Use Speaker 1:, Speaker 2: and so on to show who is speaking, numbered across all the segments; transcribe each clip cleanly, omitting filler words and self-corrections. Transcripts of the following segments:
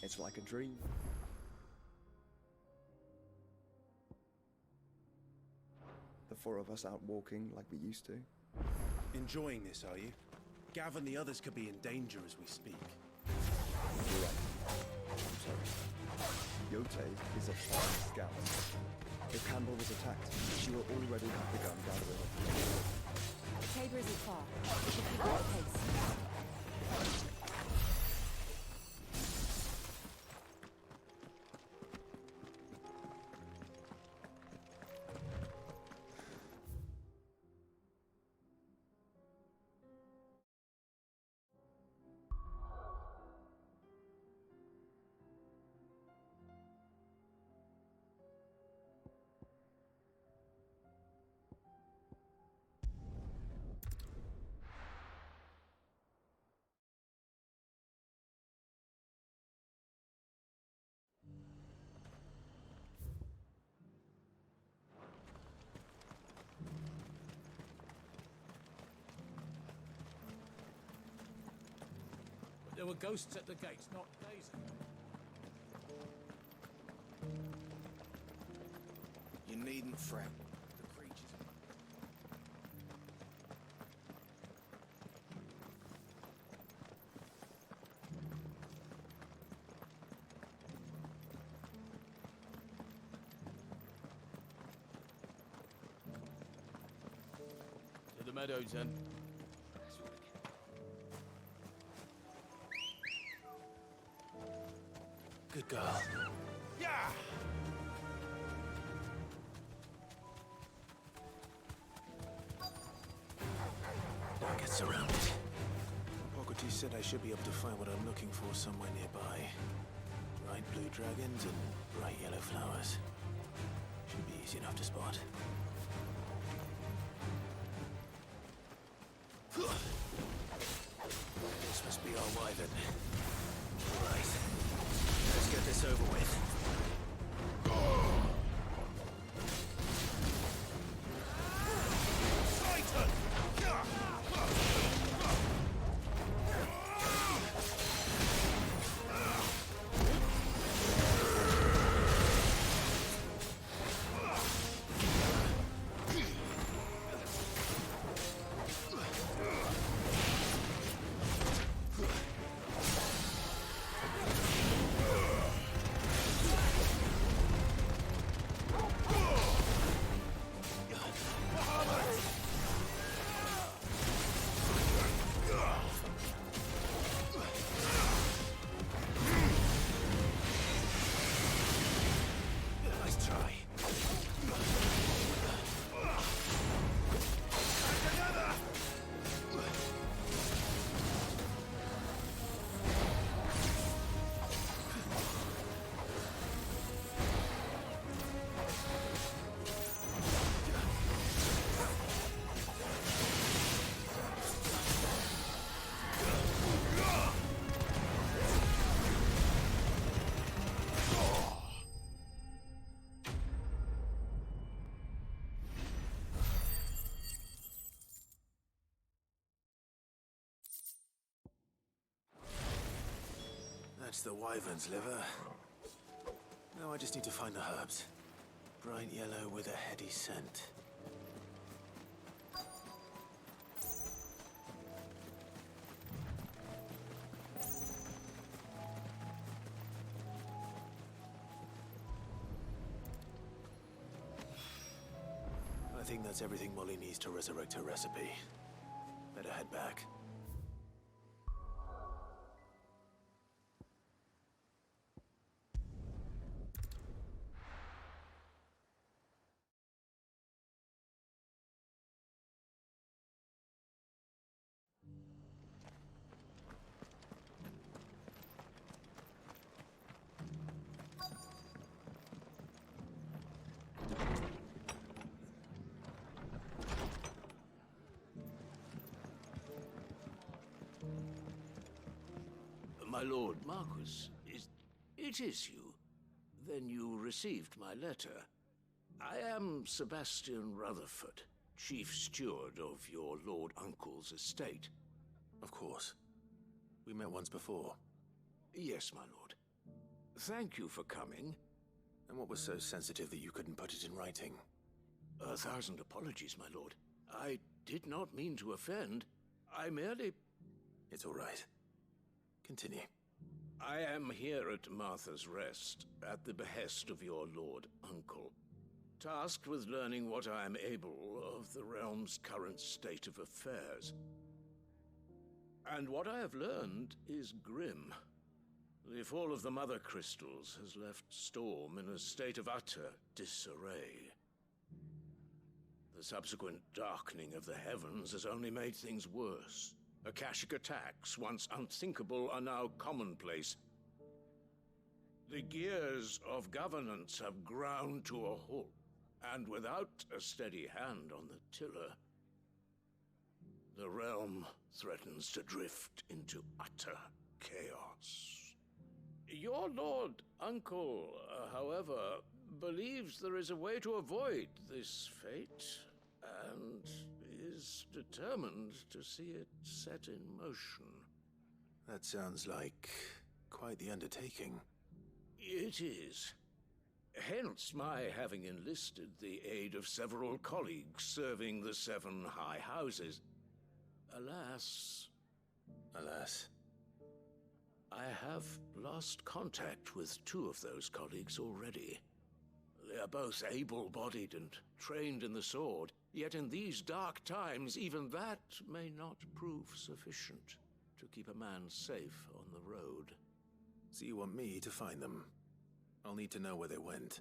Speaker 1: It's like a dream. The four of us out walking like we used to.
Speaker 2: Enjoying this, are you? Gav and the others could be in danger as we speak.
Speaker 1: You're right. I'm sorry. Yote is a fine scout. If Campbell was attacked, she will already have begun gathering up.
Speaker 3: Tabor isn't far. We should keep our pace.
Speaker 4: There were ghosts at the gates, not days ago.
Speaker 2: You needn't fret. The creatures...
Speaker 4: To the meadows, then.
Speaker 2: Good girl. Yeah! Don't get surrounded. Hippocrates said I should be able to find what I'm looking for somewhere nearby. Bright blue dragons and bright yellow flowers. Should be easy enough to spot. This must be our wyvern. Right. Let's get this over with. Titan! Nice try. That's the wyvern's liver. Now I just need to find the herbs. Bright yellow with a heady scent. I think that's everything Molly needs to resurrect her recipe. Better head back.
Speaker 5: My lord Marquis, it is you. Then you received my letter. I am Sebastian Rutherford, chief steward of your lord uncle's estate.
Speaker 2: Of course. We met once before.
Speaker 5: Yes, my lord. Thank you for coming.
Speaker 2: And what was so sensitive that you couldn't put it in writing?
Speaker 5: 1,000 apologies, my lord. I did not mean to offend. I merely...
Speaker 2: It's all right. Continue.
Speaker 5: I am here at Martha's Rest, at the behest of your lord uncle, tasked with learning what I am able of the realm's current state of affairs. And what I have learned is grim. The fall of the Mother Crystals has left Storm in a state of utter disarray. The subsequent darkening of the heavens has only made things worse. Akashic attacks, once unthinkable, are now commonplace. The gears of governance have ground to a halt, and without a steady hand on the tiller, the realm threatens to drift into utter chaos. Your lord uncle, however, believes there is a way to avoid this fate, and is determined to see it set in motion.
Speaker 2: That sounds like quite the undertaking.
Speaker 5: It is. Hence my having enlisted the aid of several colleagues serving the 7 high houses. Alas, I have lost contact with 2 of those colleagues already. They are both able-bodied and trained in the sword, yet in these dark times, even that may not prove sufficient to keep a man safe on the road.
Speaker 2: So you want me to find them? I'll need to know where they went.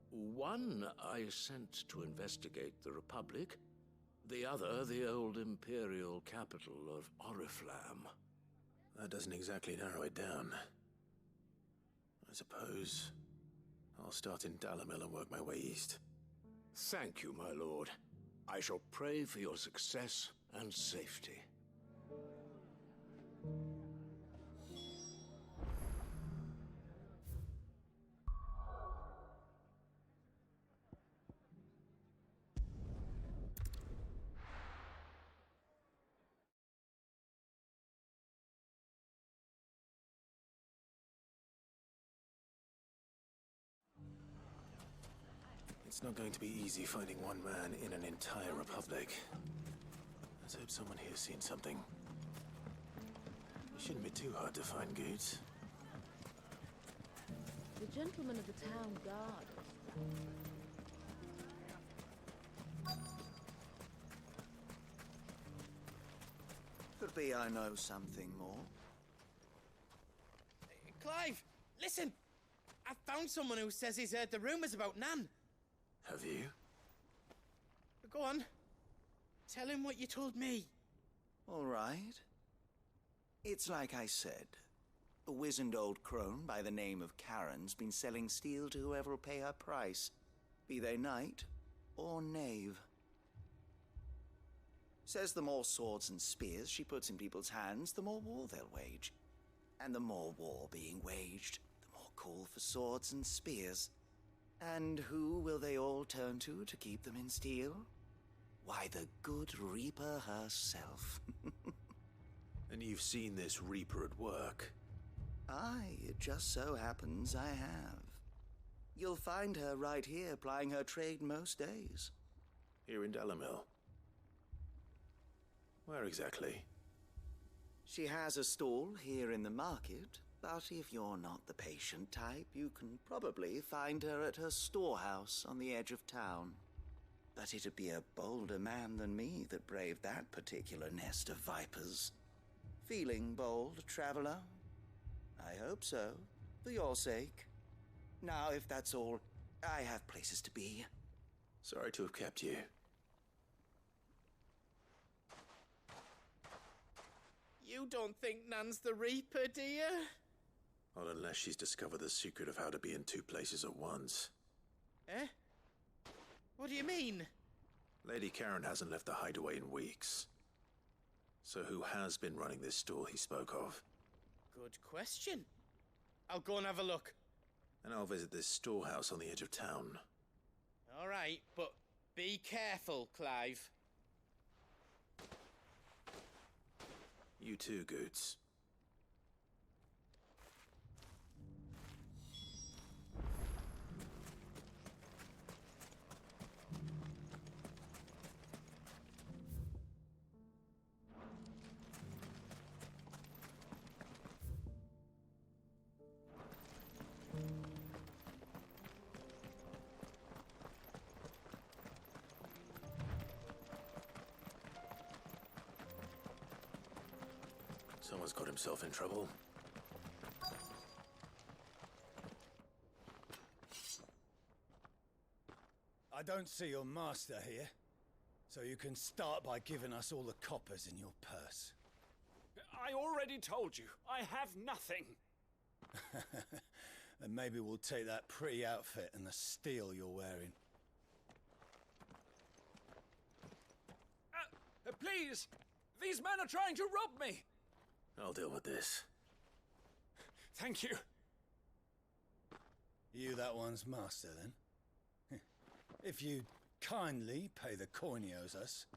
Speaker 5: One I sent to investigate the Republic, the other the old Imperial capital of Oriflamme.
Speaker 2: That doesn't exactly narrow it down. I suppose I'll start in Dalamil and work my way east.
Speaker 5: Thank you, my lord. I shall pray for your success and safety.
Speaker 2: It's not going to be easy finding one man in an entire republic. Let's hope someone here's seen something. It shouldn't be too hard to find goods.
Speaker 6: The gentleman of the town guard.
Speaker 7: Could be I know something more.
Speaker 8: Clive, listen! I found someone who says he's heard the rumors about Nan.
Speaker 2: Have you?
Speaker 8: Go on. Tell him what you told me.
Speaker 7: All right. It's like I said. A wizened old crone by the name of Karen's been selling steel to whoever will pay her price, be they knight or knave. Says the more swords and spears she puts in people's hands, the more war they'll wage. And the more war being waged, the more call for swords and spears. And who will they all turn to keep them in steel? Why, the good Reaper herself.
Speaker 2: And you've seen this Reaper at work?
Speaker 7: Aye, it just so happens I have. You'll find her right here plying her trade most days.
Speaker 2: Here in Dalamil? Where exactly?
Speaker 7: She has a stall here in the market, but if you're not the patient type, you can probably find her at her storehouse on the edge of town. But it'd be a bolder man than me that braved that particular nest of vipers. Feeling bold, traveler? I hope so, for your sake. Now, if that's all, I have places to be.
Speaker 2: Sorry to have kept you.
Speaker 8: You don't think Nan's the Reaper, do you?
Speaker 2: Not unless she's discovered the secret of how to be in 2 places at once.
Speaker 8: Eh? What do you mean?
Speaker 2: Lady Karen hasn't left the hideaway in weeks. So who has been running this stall he spoke of?
Speaker 8: Good question. I'll go and have a look.
Speaker 2: And I'll visit this storehouse on the edge of town.
Speaker 8: All right, but be careful, Clive.
Speaker 2: You too, Goots. Someone's got himself in trouble.
Speaker 9: I don't see your master here, so you can start by giving us all the coppers in your purse.
Speaker 10: I already told you, I have nothing.
Speaker 9: And maybe we'll take that pretty outfit and the steel you're wearing.
Speaker 10: Please! These men are trying to rob me!
Speaker 2: I'll deal with this.
Speaker 10: Thank you.
Speaker 9: You that one's master, then? If you kindly pay the coin he owes us,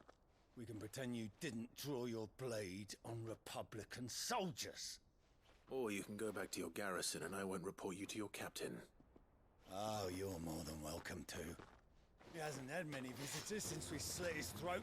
Speaker 9: we can pretend you didn't draw your blade on Republican soldiers.
Speaker 2: Or you can go back to your garrison and I won't report you to your captain.
Speaker 9: Oh, you're more than welcome to. He hasn't had many visitors since we slit his throat.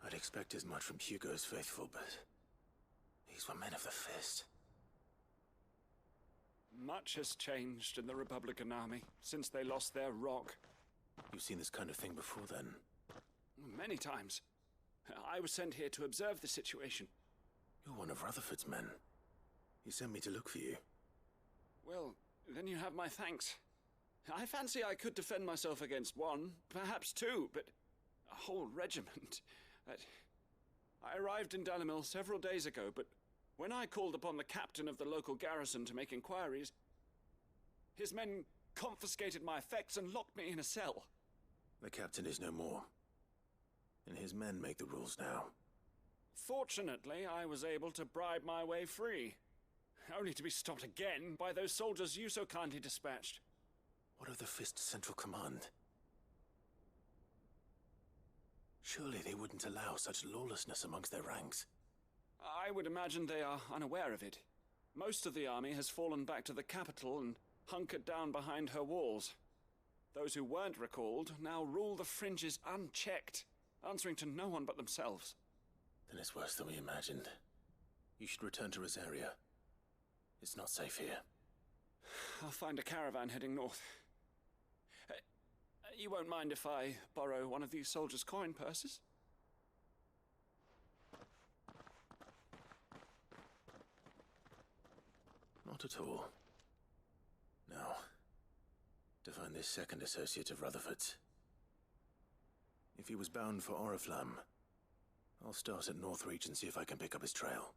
Speaker 2: I'd expect as much from Hugo's faithful, but these were men of the fist.
Speaker 10: Much has changed in the Republican army since they lost their rock.
Speaker 2: You've seen this kind of thing before, then?
Speaker 10: Many times. I was sent here to observe the situation.
Speaker 2: You're one of Rutherford's men. He sent me to look for you.
Speaker 10: Well, then you have my thanks. I fancy I could defend myself against one, perhaps two, but a whole regiment. I arrived in Dalimil several days ago, but when I called upon the captain of the local garrison to make inquiries, his men confiscated my effects and locked me in a cell.
Speaker 2: The captain is no more, and his men make the rules now.
Speaker 10: Fortunately, I was able to bribe my way free, only to be stopped again by those soldiers you so kindly dispatched.
Speaker 2: What of the Fist's central command? Surely they wouldn't allow such lawlessness amongst their ranks.
Speaker 10: I would imagine they are unaware of it. Most of the army has fallen back to the capital and hunkered down behind her walls. Those who weren't recalled now rule the fringes unchecked, answering to no one but themselves.
Speaker 2: Then it's worse than we imagined. You should return to Rosaria. It's not safe here.
Speaker 10: I'll find a caravan heading north. You won't mind if I borrow one of these soldiers' coin purses?
Speaker 2: Not at all. Now, to find this second associate of Rutherford's. If he was bound for Oriflamme, I'll start at Northreach and see if I can pick up his trail.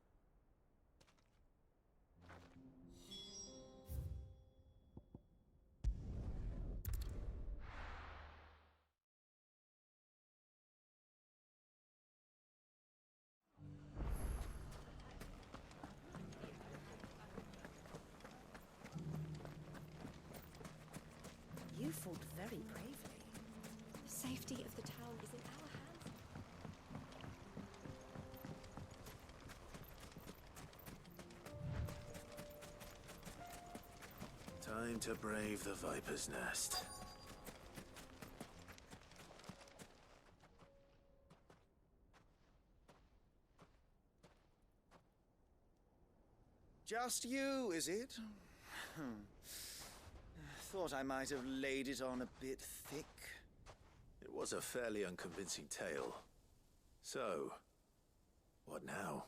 Speaker 6: You fought very bravely.
Speaker 3: The safety of the town is in our hands.
Speaker 2: Time to brave the Viper's Nest.
Speaker 7: Just you, is it? Thought I might have laid it on a bit thick.
Speaker 2: It was a fairly unconvincing tale. So, what now?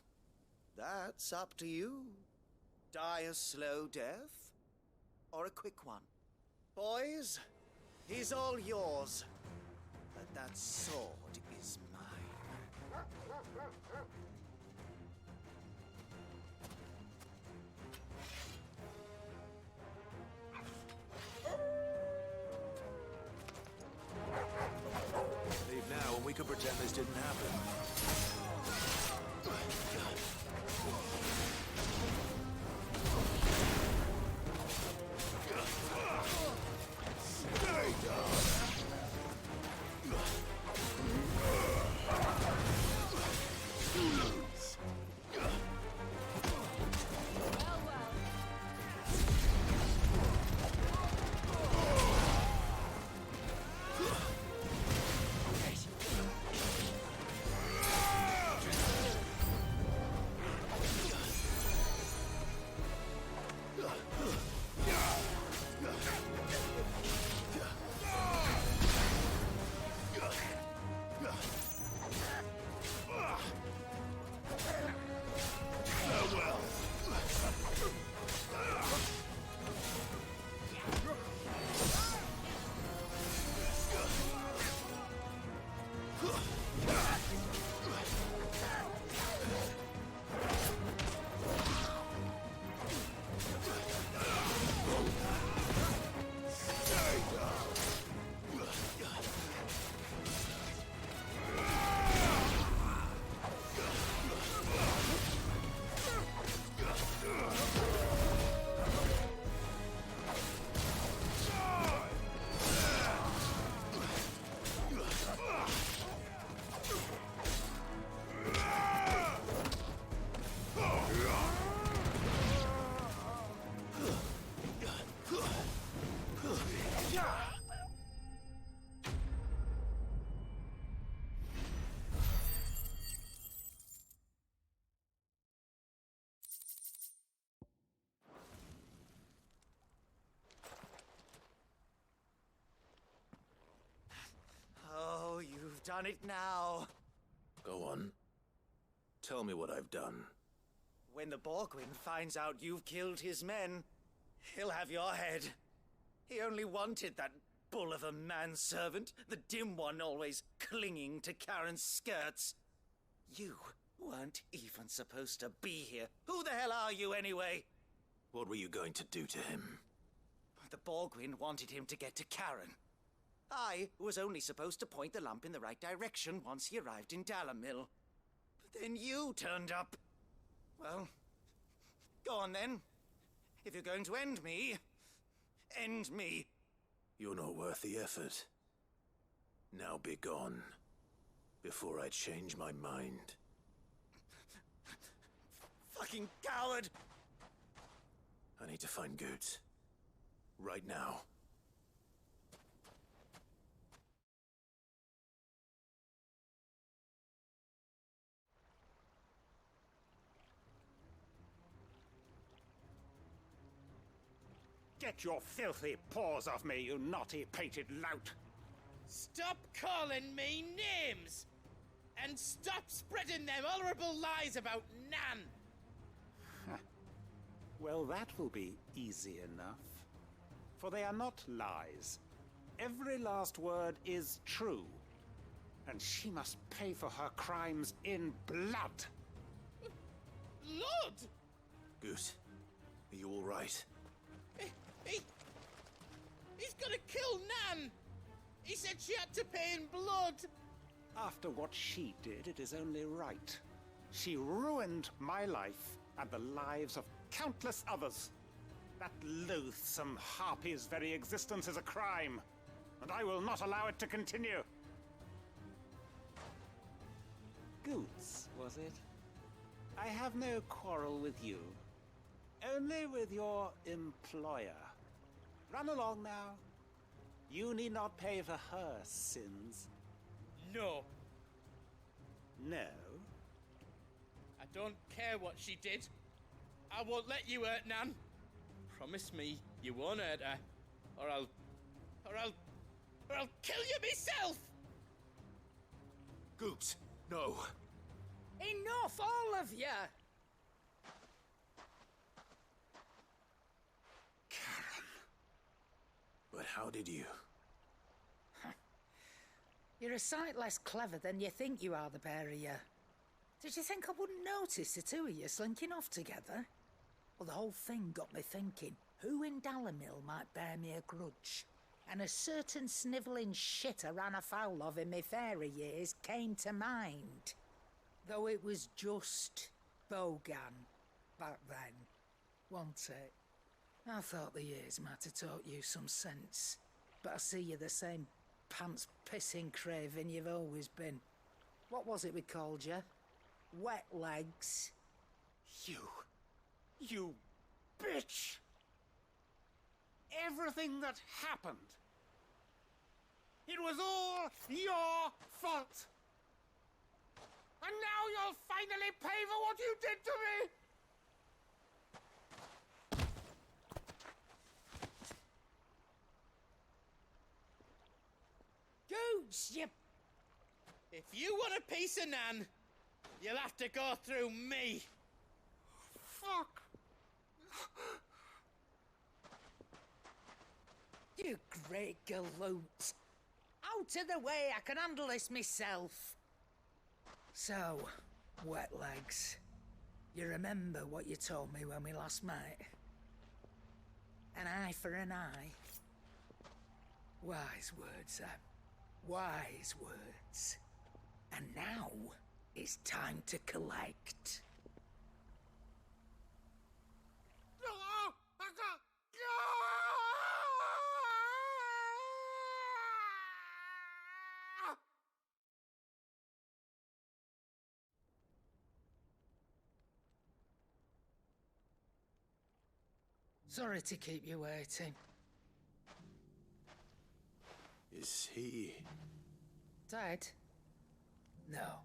Speaker 7: That's up to you. Die a slow death, or a quick one. Boys, He's all yours. But that sword is mine.
Speaker 2: Leave now and we can pretend this didn't happen.
Speaker 7: Oh, you've done it now.
Speaker 2: Go on. Tell me what I've done.
Speaker 7: When the Borgwyn finds out you've killed his men, he'll have your head. He only wanted that bull of a manservant, the dim one always clinging to Karen's skirts. You weren't even supposed to be here. Who the hell are you anyway?
Speaker 2: What were you going to do to him?
Speaker 7: The Borgwyn wanted him to get to Karen. I was only supposed to point the lamp in the right direction once he arrived in Dalamil. But then you turned up. Well, go on then. If you're going to end me, end me.
Speaker 2: You're not worth the effort. Now be gone, before I change my mind.
Speaker 7: Fucking coward!
Speaker 2: I need to find Goots. Right now.
Speaker 11: Get your filthy paws off me, you naughty-pated lout!
Speaker 8: Stop calling me names! And stop spreading them horrible lies about Nan!
Speaker 11: Well, that will be easy enough. For they are not lies. Every last word is true. And she must pay for her crimes in blood.
Speaker 8: Lord!
Speaker 2: Goot, are you all right?
Speaker 8: He's gonna kill Nan! He said she had to pay in blood!
Speaker 11: After what she did, it is only right. She ruined my life and the lives of countless others. That loathsome harpy's very existence is a crime, and I will not allow it to continue. Goots, was it? I have no quarrel with you. Only with your employer. Run along now. You need not pay for her sins.
Speaker 8: No.
Speaker 11: No?
Speaker 8: I don't care what she did. I won't let you hurt Nan. Promise me you won't hurt her, or I'll kill you myself!
Speaker 2: Goot, no.
Speaker 3: Enough, all of you!
Speaker 2: But how did you?
Speaker 12: You're a sight less clever than you think you are, the pair of you. Did you think I wouldn't notice the two of you slinking off together? Well, the whole thing got me thinking, who in Dalamil might bear me a grudge? And a certain snivelling shit I ran afoul of in my fairy years came to mind. Though it was just Bogan back then, wasn't it? I thought the years might have taught you some sense, but I see you're the same pants-pissing craven you've always been. What was it we called you? Wet legs?
Speaker 11: You bitch! Everything that happened, it was all your fault! And now you'll finally pay for what you did to me!
Speaker 12: Goose, you...
Speaker 8: If you want a piece of Nan, you'll have to go through me.
Speaker 11: Fuck!
Speaker 12: You great galoot. Out of the way, I can handle this myself. So, wet legs, you remember what you told me when we last met? An eye for an eye. Wise words, Sam. Wise words. And now, it's time to collect. Sorry to keep you waiting.
Speaker 2: Is he...
Speaker 12: Dead? No.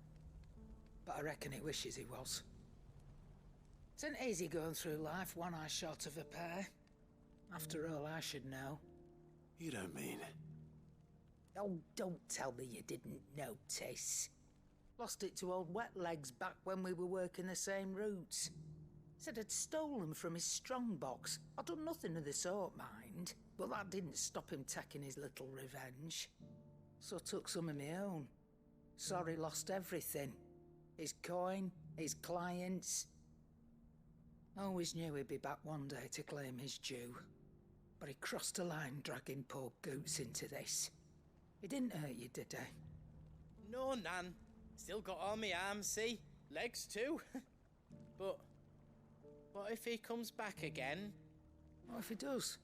Speaker 12: But I reckon he wishes he was. It isn't easy going through life one eye short of a pair. After all, I should know.
Speaker 2: You don't mean...
Speaker 12: Oh, don't tell me you didn't notice. Lost it to old Wet Legs back when we were working the same routes. Said I'd stolen from his strongbox. I'd done nothing of the sort, mind. But that didn't stop him taking his little revenge. So I took some of my own. Sorry, lost everything. His coin, his clients. Always knew he'd be back one day to claim his due. But he crossed a line dragging poor Goots into this. He didn't hurt you, did he?
Speaker 8: No, Nan. Still got all my arms, see? Legs too. But what if he comes back again?
Speaker 12: What if he does?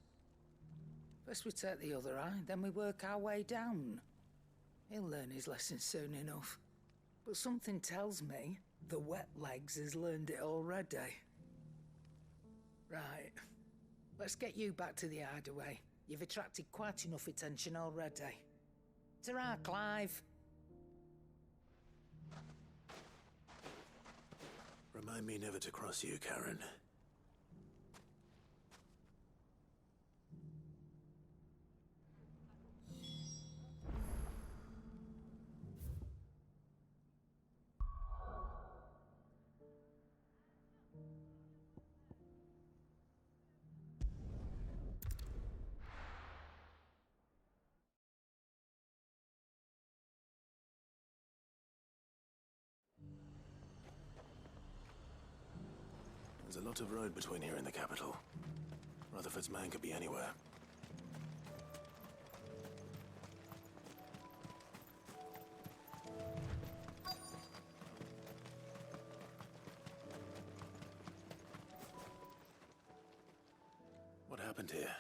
Speaker 12: First we take the other eye, then we work our way down. He'll learn his lesson soon enough. But something tells me the Wet Legs has learned it already. Right. Let's get you back to the hideaway. You've attracted quite enough attention already. Ta-ra, Clive.
Speaker 2: Remind me never to cross you, Karen. There's a lot of road between here and the capital. Rutherford's man could be anywhere. What happened here?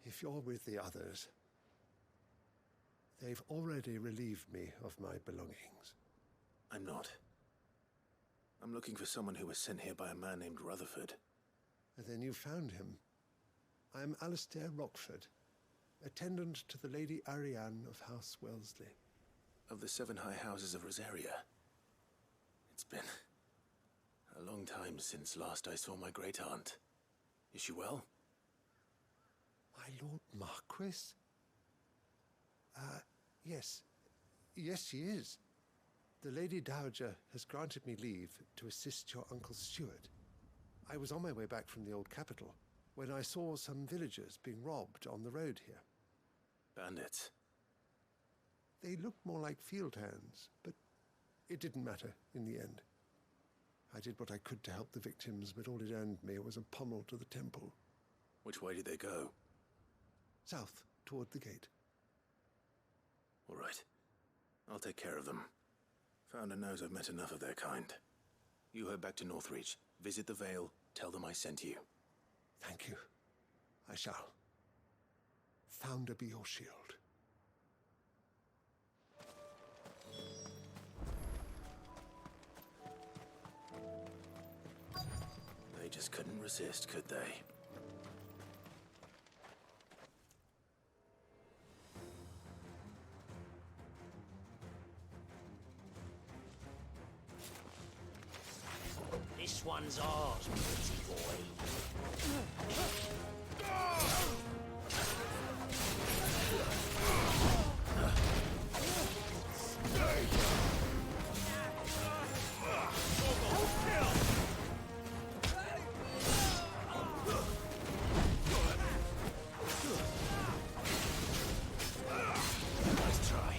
Speaker 13: If you're with the others, they've already relieved me of my belongings.
Speaker 2: I'm not. I'm looking for someone who was sent here by a man named Rutherford.
Speaker 13: And then you found him. I am Alistair Rockford, attendant to the Lady Ariane of House Wellesley.
Speaker 2: Of the 7 high houses of Rosaria. It's been a long time since last I saw my great-aunt. Is she well?
Speaker 13: My Lord Marquis? Yes. Yes, she is. The Lady Dowager has granted me leave to assist your Uncle Stuart. I was on my way back from the old capital when I saw some villagers being robbed on the road here.
Speaker 2: Bandits?
Speaker 13: They looked more like field hands, but it didn't matter in the end. I did what I could to help the victims, but all it earned me was a pommel to the temple.
Speaker 2: Which way did they go?
Speaker 13: South, toward the gate.
Speaker 2: All right. I'll take care of them. Founder knows I've met enough of their kind. You head back to Northreach, visit the Vale, tell them I sent you.
Speaker 13: Thank you. I shall. Founder be your shield.
Speaker 2: They just couldn't resist, could they?
Speaker 5: This one's ours, pretty boy.
Speaker 2: Nice try.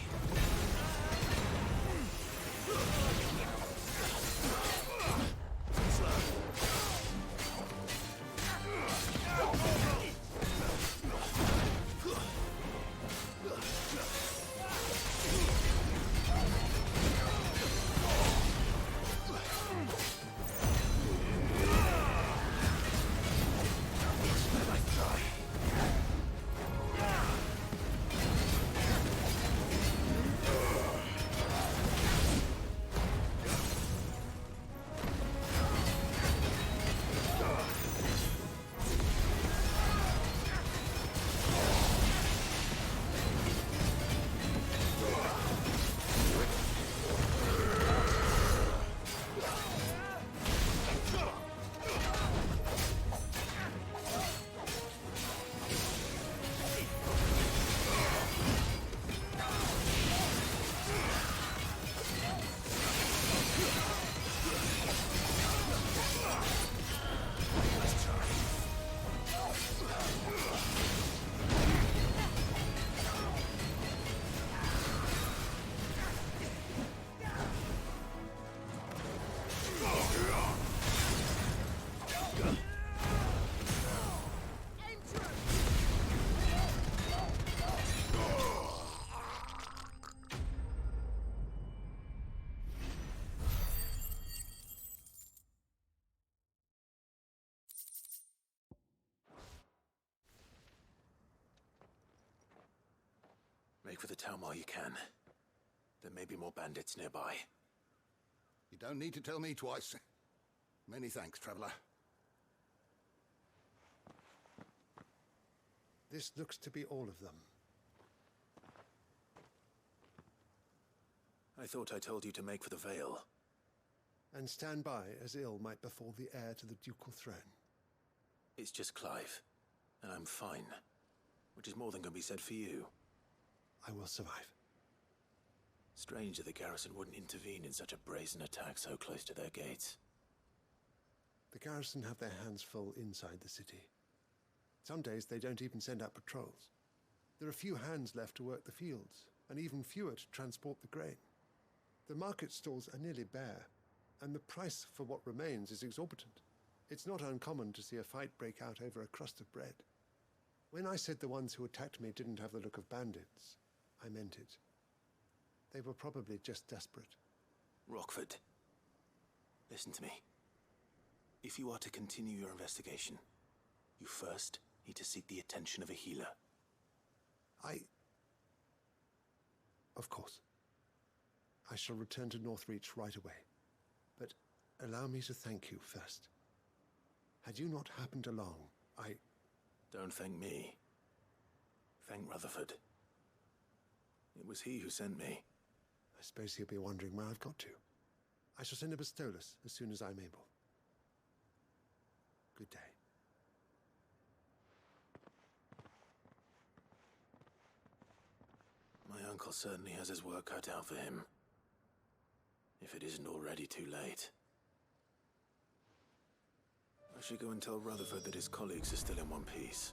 Speaker 2: Make for the town while you can. There may be more bandits nearby.
Speaker 14: You don't need to tell me twice. Many thanks, traveler.
Speaker 13: This looks to be all of them.
Speaker 2: I thought I told you to make for the Vale.
Speaker 13: And stand by as ill might befall the heir to the ducal throne.
Speaker 2: It's just Clive, and I'm fine. Which is more than can be said for you.
Speaker 13: I will survive.
Speaker 2: Strange that the garrison wouldn't intervene in such a brazen attack so close to their gates.
Speaker 13: The garrison have their hands full inside the city. Some days they don't even send out patrols. There are few hands left to work the fields, and even fewer to transport the grain. The market stalls are nearly bare, and the price for what remains is exorbitant. It's not uncommon to see a fight break out over a crust of bread. When I said the ones who attacked me didn't have the look of bandits, I meant it. They were probably just desperate.
Speaker 2: Rockford, listen to me. If you are to continue your investigation, you first need to seek the attention of a healer.
Speaker 13: Of course. I shall return to Northreach right away. But allow me to thank you first. Had you not happened along,
Speaker 2: Don't thank me. Thank Rutherford. It was he who sent me.
Speaker 13: I suppose he'll be wondering where I've got to. I shall send a Bastolus as soon as I'm able. Good day.
Speaker 2: My uncle certainly has his work cut out for him. If it isn't already too late. I should go and tell Rutherford that his colleagues are still in one piece.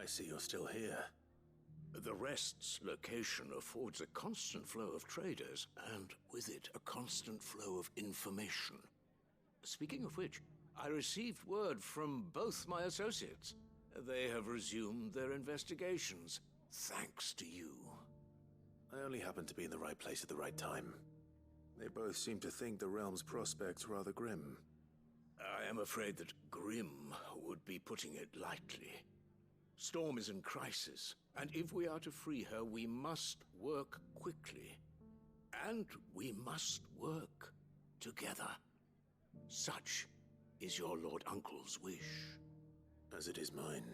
Speaker 2: see you're still here.
Speaker 5: The Rest's location affords a constant flow of traders, and with it, a constant flow of information. Speaking of which, I received word from both my associates. They have resumed their investigations, thanks to you.
Speaker 2: I only happened to be in the right place at the right time. They both seem to think the realm's prospects rather grim.
Speaker 5: I am afraid that grim would be putting it lightly. Storm is in crisis, and if we are to free her, we must work quickly. And we must work together. Such is your Lord Uncle's wish.
Speaker 2: As it is mine.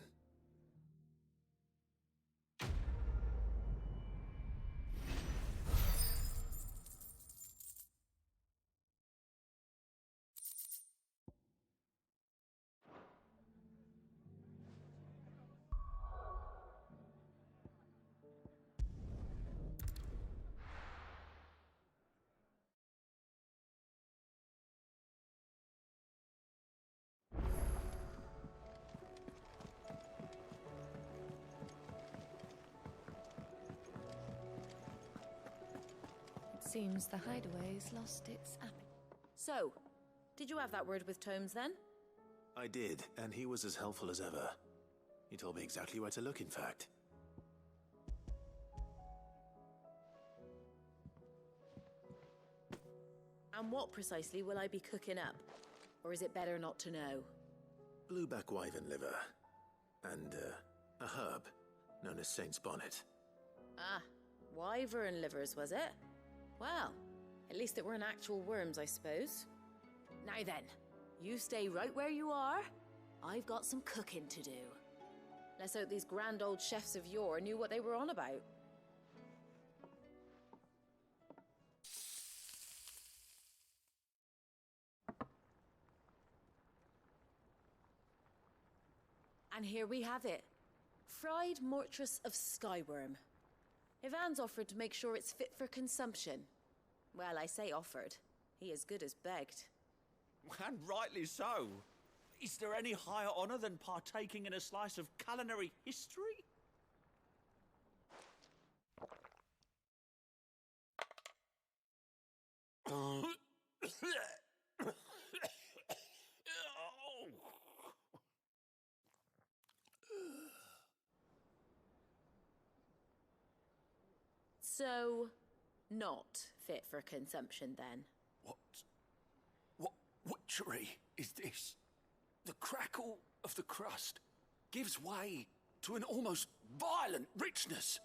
Speaker 3: Seems the hideaway's lost its appetite.
Speaker 6: So, did you have that word with Tomes then?
Speaker 2: I did, and he was as helpful as ever. He told me exactly where to look, in fact.
Speaker 6: And what precisely will I be cooking up? Or is it better not to know?
Speaker 2: Blueback wyvern liver. And, a herb known as Saint's Bonnet.
Speaker 6: Ah, wyvern livers, was it? Well, at least it weren't actual worms, I suppose. Now then, you stay right where you are. I've got some cooking to do. Let's hope these grand old chefs of yore knew what they were on about. And here we have it. Fried mortress of skyworm. Ivan's offered to make sure it's fit for consumption. Well, I say offered. He as good as begged.
Speaker 15: And rightly so. Is there any higher honor than partaking in a slice of culinary history?
Speaker 6: So, not fit for consumption then?
Speaker 10: What witchery is this? The crackle of the crust gives way to an almost violent richness.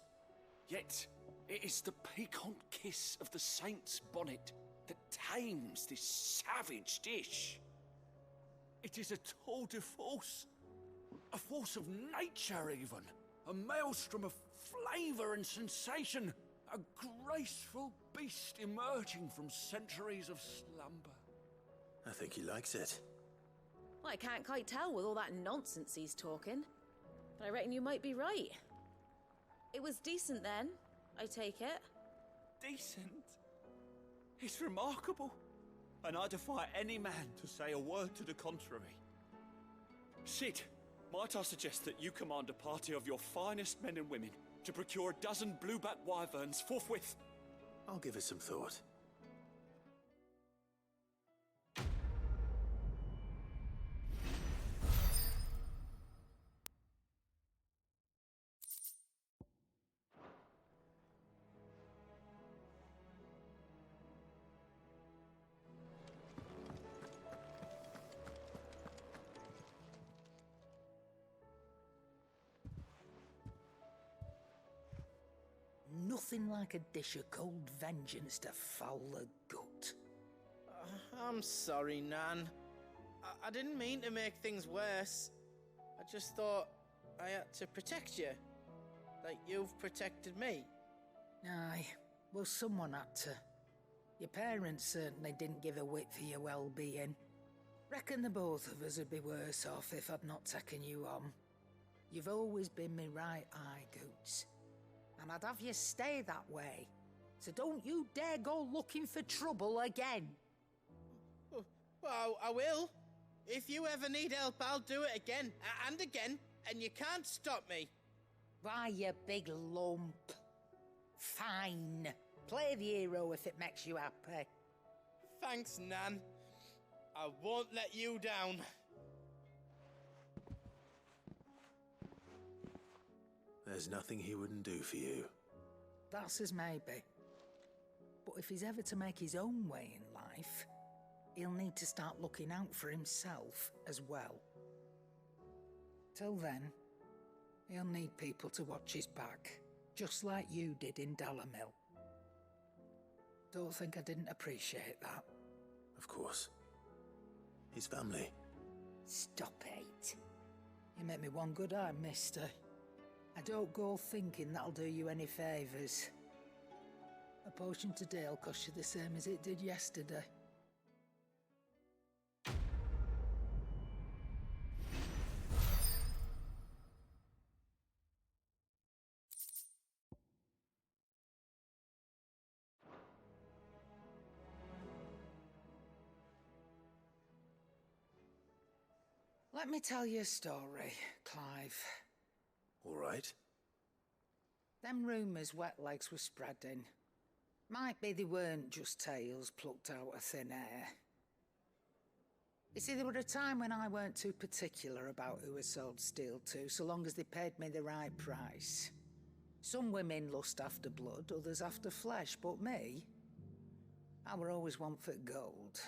Speaker 10: Yet, it is the piquant kiss of the Saint's Bonnet that tames this savage dish. It is a tour de force. A force of nature, even. A maelstrom of flavour and sensation. A graceful beast emerging from centuries of slumber.
Speaker 2: I think he likes it.
Speaker 6: Well, I can't quite tell with all that nonsense he's talking. But I reckon you might be right. It was decent then, I take it.
Speaker 15: Decent? It's remarkable. And I defy any man to say a word to the contrary. Sid, might I suggest that you command a party of your finest men and women to procure a dozen blueback wyverns forthwith?
Speaker 2: I'll give it some thought.
Speaker 12: Nothing like a dish of cold vengeance to foul the gut.
Speaker 8: I'm sorry, Nan. I didn't mean to make things worse. I just thought I had to protect you. Like you've protected me.
Speaker 12: Aye, well, someone had to. Your parents certainly didn't give a whit for your well-being. Reckon the both of us would be worse off if I'd not taken you on. You've always been me right eye, Goots. And I'd have you stay that way. So don't you dare go looking for trouble again.
Speaker 8: Well, I will. If you ever need help, I'll do it again and again, and you can't stop me.
Speaker 12: Why, you big lump. Fine. Play the hero if it makes you happy.
Speaker 8: Thanks, Nan. I won't let you down.
Speaker 2: There's nothing he wouldn't do for you.
Speaker 12: That's as maybe. But if he's ever to make his own way in life, he'll need to start looking out for himself as well. Till then, he'll need people to watch his back, just like you did in Dalamil. Don't think I didn't appreciate that.
Speaker 2: Of course. His family.
Speaker 12: Stop it. You make me one good eye, mister. I don't go thinking that'll do you any favours. A potion today'll cost you the same as it did yesterday. Let me tell you a story, Clive.
Speaker 2: All right.
Speaker 12: Them rumours Wetlegs were spreading. Might be they weren't just tales plucked out of thin air. You see, there were a time when I weren't too particular about who I sold steel to, so long as they paid me the right price. Some women lust after blood, others after flesh, but me, I were always one for gold.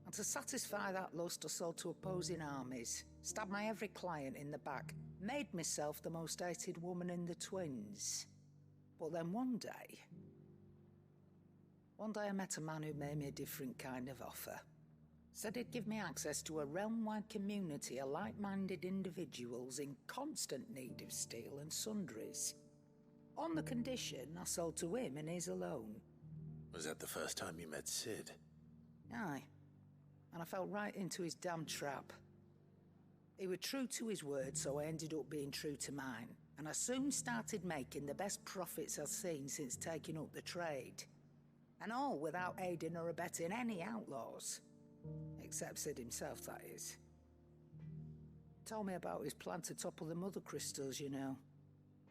Speaker 12: And to satisfy that lust, I sold to opposing armies, stabbed my every client in the back, made myself the most hated woman in the twins. But then one day I met a man who made me a different kind of offer. Said he'd give me access to a realm-wide community of like-minded individuals in constant need of steel and sundries. On the condition I sold to him and his alone.
Speaker 2: Was that the first time you met Sid?
Speaker 12: Aye. And I fell right into his damn trap. He was true to his word, so I ended up being true to mine. And I soon started making the best profits I've seen since taking up the trade. And all without aiding or abetting any outlaws. Except Sid himself, that is. Told me about his plan to topple the mother crystals, you know.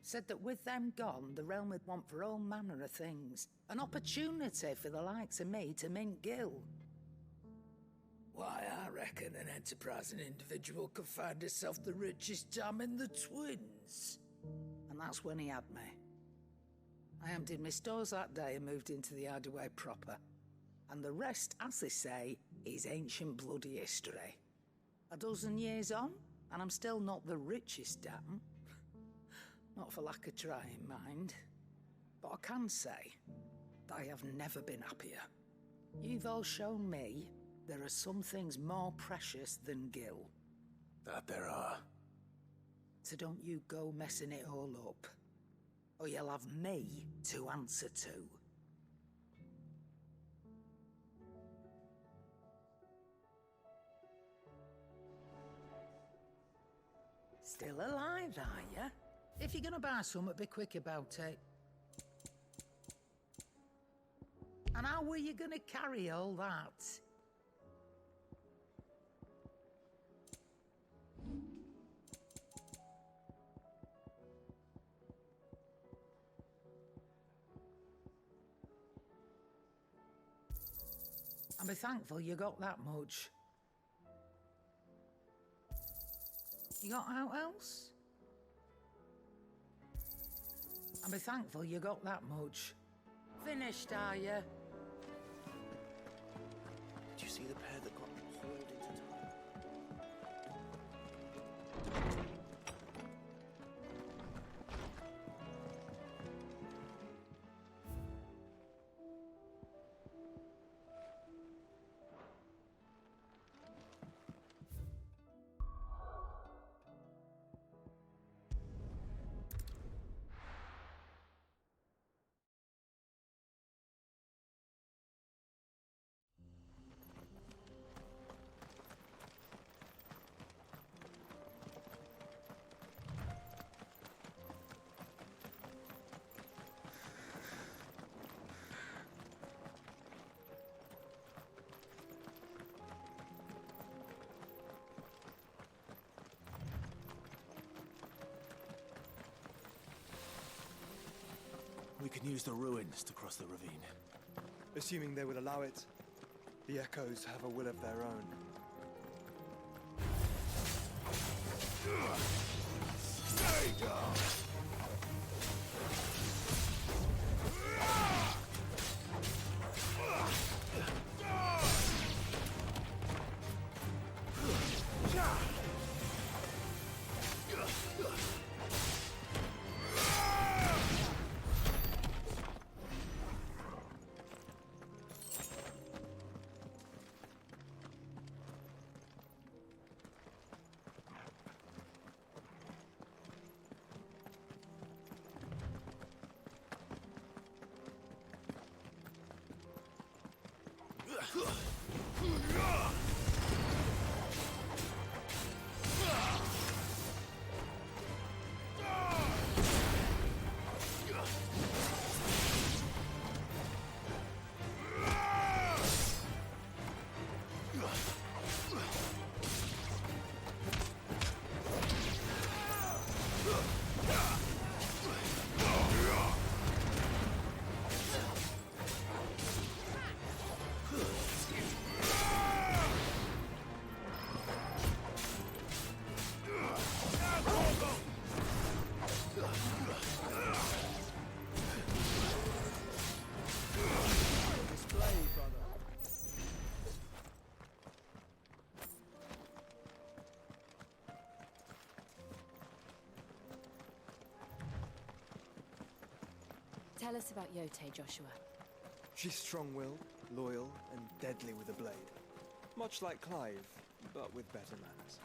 Speaker 12: Said that with them gone, the realm would want for all manner of things. An opportunity for the likes of me to mint gil. Why, I reckon an enterprising individual could find himself the richest dam in the twins. And that's when he had me. I emptied my stores that day and moved into the Hideaway proper. And the rest, as they say, is ancient bloody history. A dozen years on, and I'm still not the richest dam. Not for lack of trying, mind. But I can say that I have never been happier. You've all shown me there are some things more precious than gil.
Speaker 2: That there are.
Speaker 12: So don't you go messing it all up, or you'll have me to answer to. Still alive, are ya? If you're gonna buy something, be quick about it. And how were you gonna carry all that? And be thankful you got that much. You got out else? And be thankful you got that much. Finished, are you?
Speaker 2: Did you see the pair that got hauled into time? We can use the ruins to cross the ravine.
Speaker 1: Assuming they will allow it, the echoes have a will of their own.
Speaker 14: Stay down!
Speaker 3: Tell us about Yote, Joshua.
Speaker 1: She's strong-willed, loyal, and deadly with a blade. Much like Clive, but with better manners.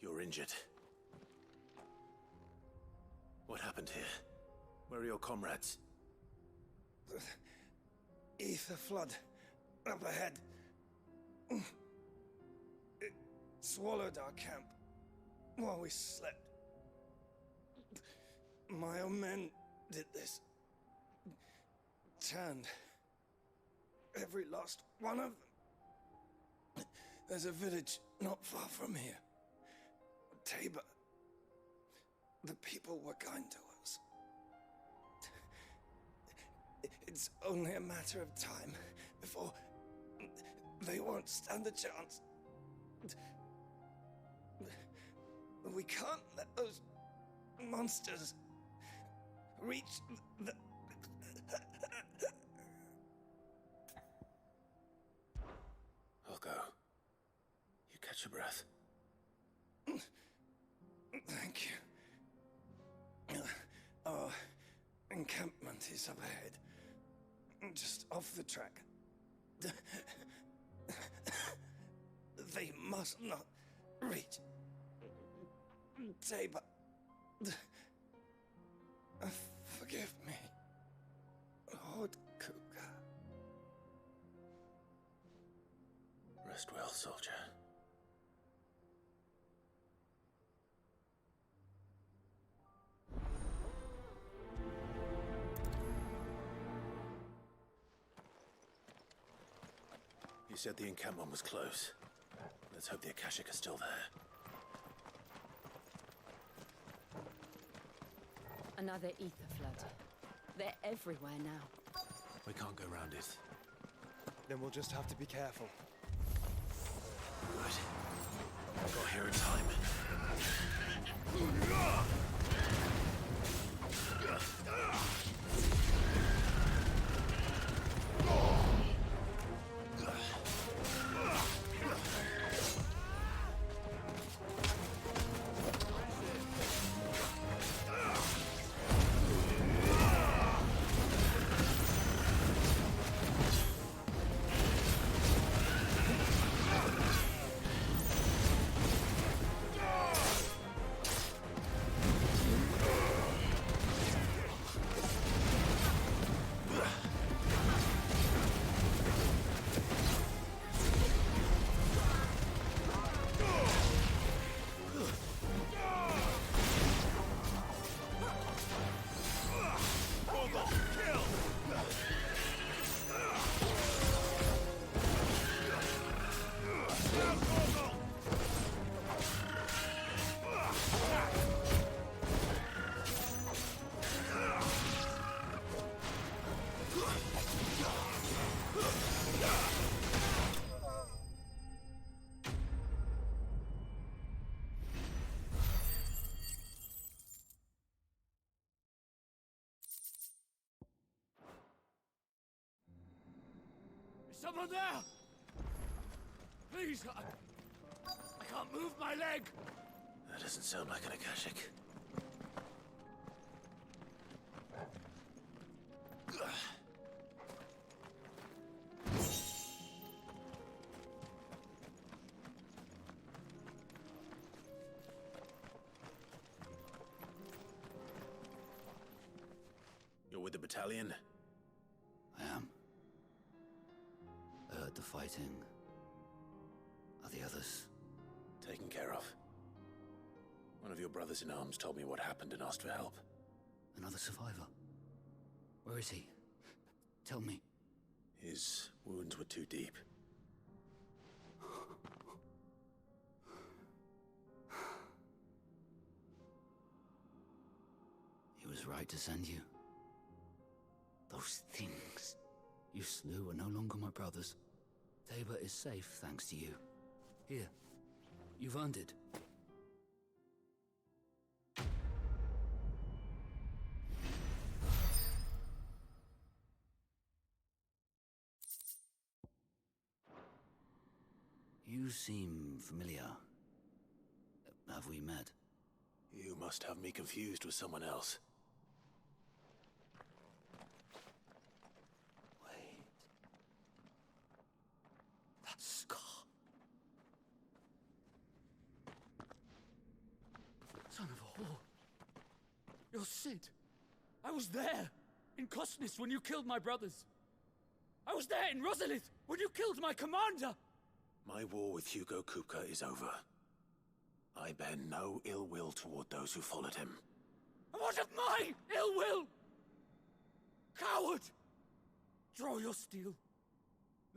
Speaker 2: You're injured. What happened here? Where are your comrades?
Speaker 16: Ether flood. Up ahead. It swallowed our camp while we slept. My own men did this. Turned every last one of them. There's a village not far from here. Tabor. The people were kind to us. It's only a matter of time before they won't stand a chance. We can't let those monsters reach the...
Speaker 2: I'll go. You catch your breath.
Speaker 16: Thank you. Our encampment is up ahead. Just off the track. They must not reach Tabor. Forgive me, Lord Kuka.
Speaker 2: Rest well, soldier. You said the encampment was close. Let's hope the Akashic are still there.
Speaker 3: Another ether flood. They're everywhere now.
Speaker 2: We can't go round it.
Speaker 1: Then we'll just have to be careful.
Speaker 2: Good. I got here in time.
Speaker 4: Someone there! Please, I can't move my leg!
Speaker 2: That doesn't sound like an Akashic. You're with the battalion?
Speaker 17: I am. I heard the fighting. Are the others?
Speaker 2: Taken care of. One of your brothers in arms told me what happened and asked for help.
Speaker 17: Another survivor? Where is he? Tell me.
Speaker 2: His wounds were too deep.
Speaker 17: He was right to send you. Those things you slew are no longer my brothers. Tabor is safe thanks to you. Here, you've earned it. You seem familiar. Have we met?
Speaker 2: You must have me confused with someone else.
Speaker 17: Wait. That scar. Son of a whore.
Speaker 4: You're Sid. I was there, in Kosnis, when you killed my brothers. I was there in Rosalith, when you killed my commander.
Speaker 2: My war with Hugo Kupka is over. I bear no ill will toward those who followed him.
Speaker 4: And what of my ill will? Coward! Draw your steel.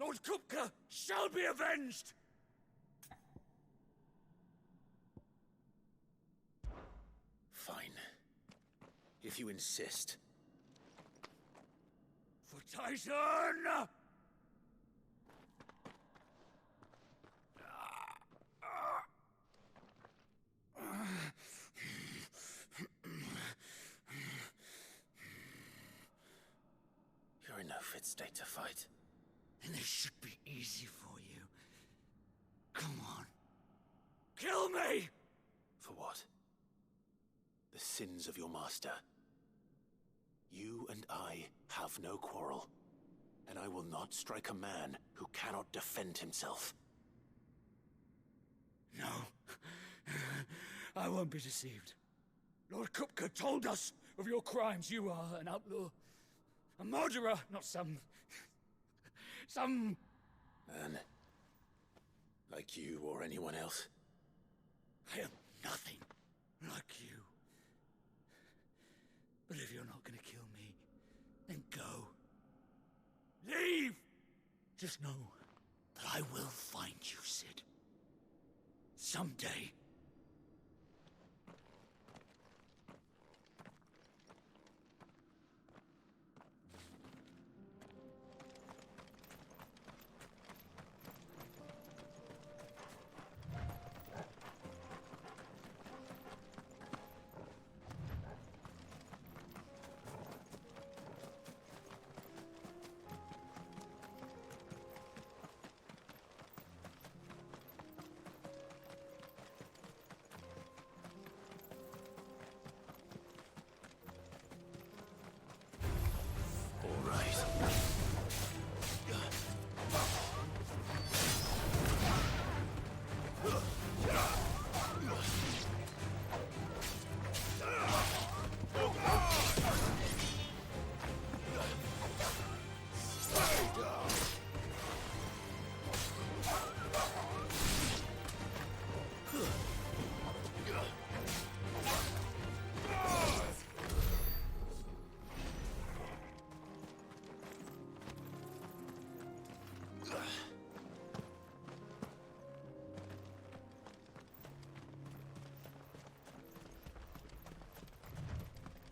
Speaker 4: Lord Kupka shall be avenged!
Speaker 2: Fine. If you insist.
Speaker 4: For Titan!
Speaker 2: You're in no fit state to fight.
Speaker 17: And this should be easy for you. Come on.
Speaker 4: Kill me!
Speaker 2: For what? The sins of your master. You and I have no quarrel, and I will not strike a man who cannot defend himself.
Speaker 4: No. I won't be deceived. Lord Kupka told us of your crimes. You are an outlaw. A murderer, not some
Speaker 2: Man. Like you or anyone else.
Speaker 4: I am nothing like you. But if you're not gonna kill me, then go. Leave! Just know that I will find you, Sid. Someday.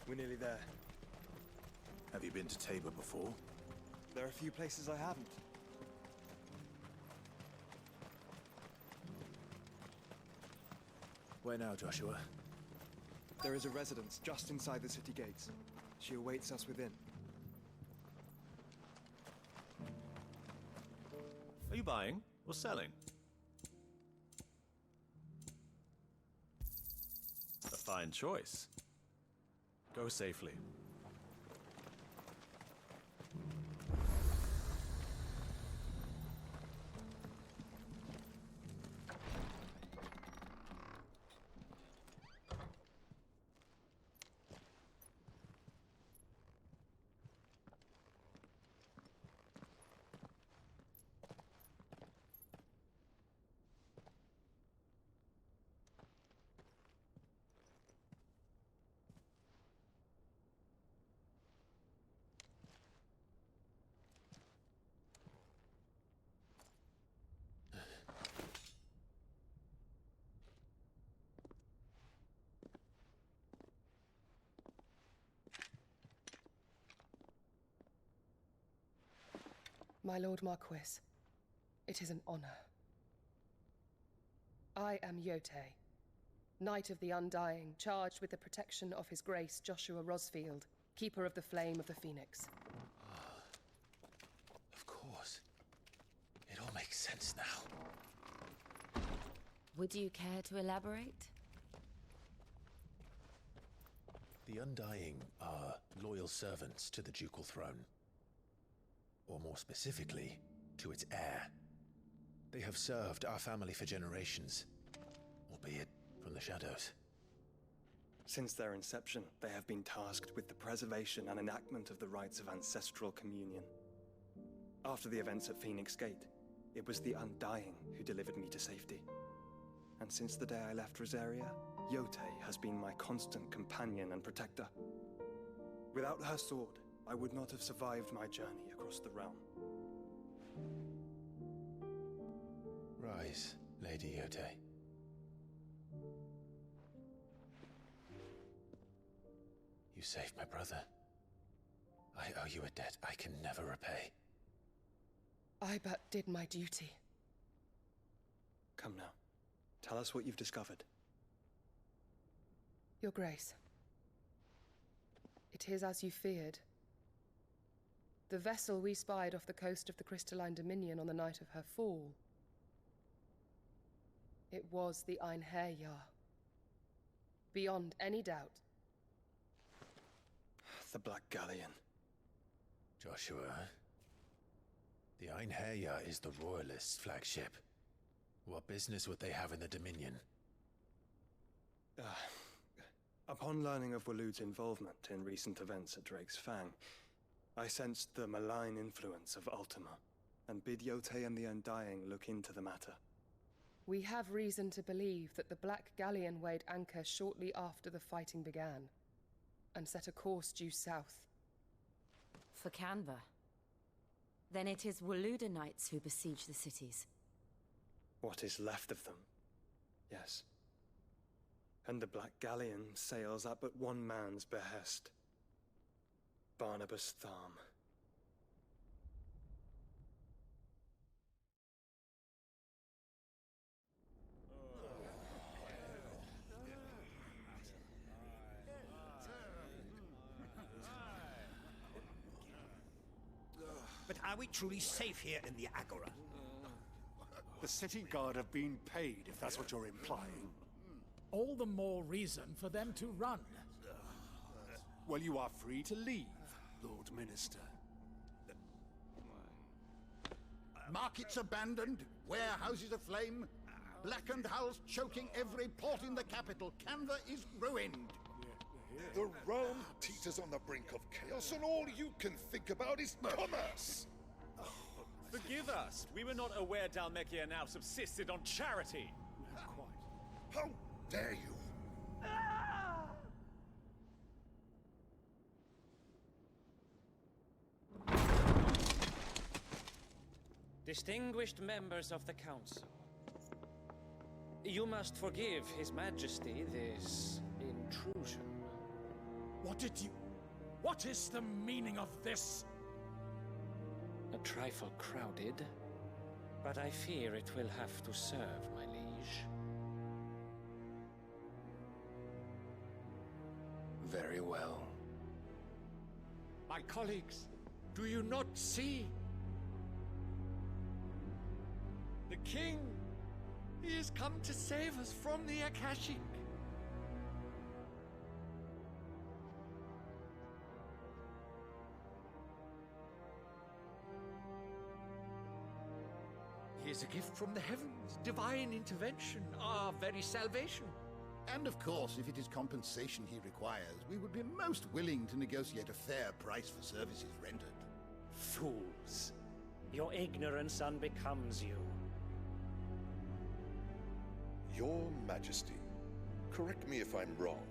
Speaker 1: We're nearly there.
Speaker 2: Have you been to Tabor before?
Speaker 1: There are a few places I haven't.
Speaker 2: Where now, Joshua?
Speaker 1: There is a residence just inside the city gates. She awaits us within.
Speaker 18: Are you buying or selling? A fine choice. Go safely.
Speaker 19: My Lord Marquis, it is an honor. I am Yotei, Knight of the Undying, charged with the protection of His Grace Joshua Rosfield, Keeper of the Flame of the Phoenix.
Speaker 18: Of course. It all makes sense now.
Speaker 6: Would you care to elaborate?
Speaker 18: The Undying are loyal servants to the ducal throne. Or more specifically, to its heir. They have served our family for generations, albeit from the shadows.
Speaker 20: Since their inception, they have been tasked with the preservation and enactment of the rites of ancestral communion. After the events at Phoenix Gate, it was the Undying who delivered me to safety. And since the day I left Rosaria, Yotei has been my constant companion and protector. Without her sword, I would not have survived my journey across the realm.
Speaker 18: Rise, Lady Yotei. You saved my brother. I owe you a debt I can never repay.
Speaker 19: I but did my duty.
Speaker 20: Come now. Tell us what you've discovered.
Speaker 19: Your Grace. It is as you feared. The vessel we spied off the coast of the Crystalline Dominion on the night of her fall. It was the Einherjar. Beyond any doubt.
Speaker 20: The Black Galleon.
Speaker 18: Joshua, the Einherjar is the Royalists' flagship. What business would they have in the Dominion?
Speaker 20: Upon learning of Waloed's involvement in recent events at Drake's Fang, I sensed the malign influence of Ultima, and bid Yotei and the Undying look into the matter.
Speaker 19: We have reason to believe that the Black Galleon weighed anchor shortly after the fighting began, and set a course due south.
Speaker 3: For Canva. Then it is Waloed Knights who besiege the cities.
Speaker 20: What is left of them, yes. And the Black Galleon sails at but one man's behest. Barnabas Tharm.
Speaker 21: But are we truly safe here in the Agora?
Speaker 22: The city guard have been paid, if that's what you're implying.
Speaker 23: All the more reason for them to run.
Speaker 22: Well, you are free to leave, Lord Minister.
Speaker 14: Markets abandoned, warehouses aflame, blackened hulls choking every port in the capital. Canva is ruined.
Speaker 24: The realm teeters on the brink of chaos, and all you can think about is commerce!
Speaker 15: Forgive us. We were not aware Dalmekia now subsisted on charity.
Speaker 24: How dare you?
Speaker 25: Distinguished members of the Council, you must forgive His Majesty this intrusion.
Speaker 23: What is the meaning of this?
Speaker 25: A trifle crowded, but I fear it will have to serve, my liege.
Speaker 26: Very well.
Speaker 23: My colleagues, do you not see?
Speaker 5: king! He has come to save us from the Akashic. He is a gift from the heavens, divine intervention, our very salvation.
Speaker 14: And of course, if it is compensation he requires, we would be most willing to negotiate a fair price for services rendered.
Speaker 25: Fools. Your ignorance unbecomes you.
Speaker 24: Your Majesty, correct me if I'm wrong,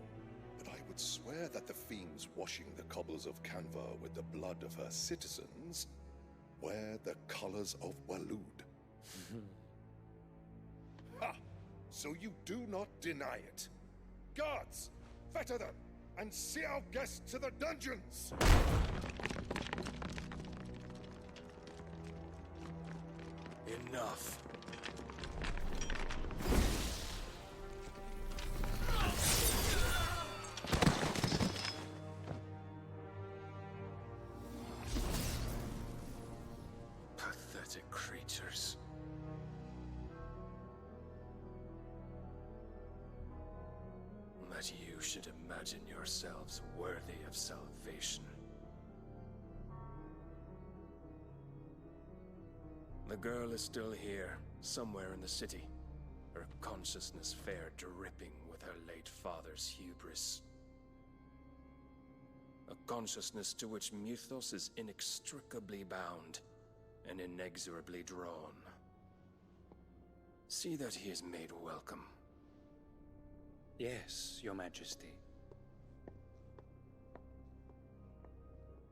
Speaker 24: but I would swear that the fiends washing the cobbles of Canva with the blood of her citizens wear the colors of Waloed. Ha! So you do not deny it. Guards, fetter them, and see our guests to the dungeons!
Speaker 5: Enough. Pathetic creatures. That you should imagine yourselves worthy of salvation. The girl is still here, somewhere in the city, her consciousness fair dripping with her late father's hubris. A consciousness to which Mythos is inextricably bound and inexorably drawn. See that he is made welcome.
Speaker 25: Yes, Your Majesty.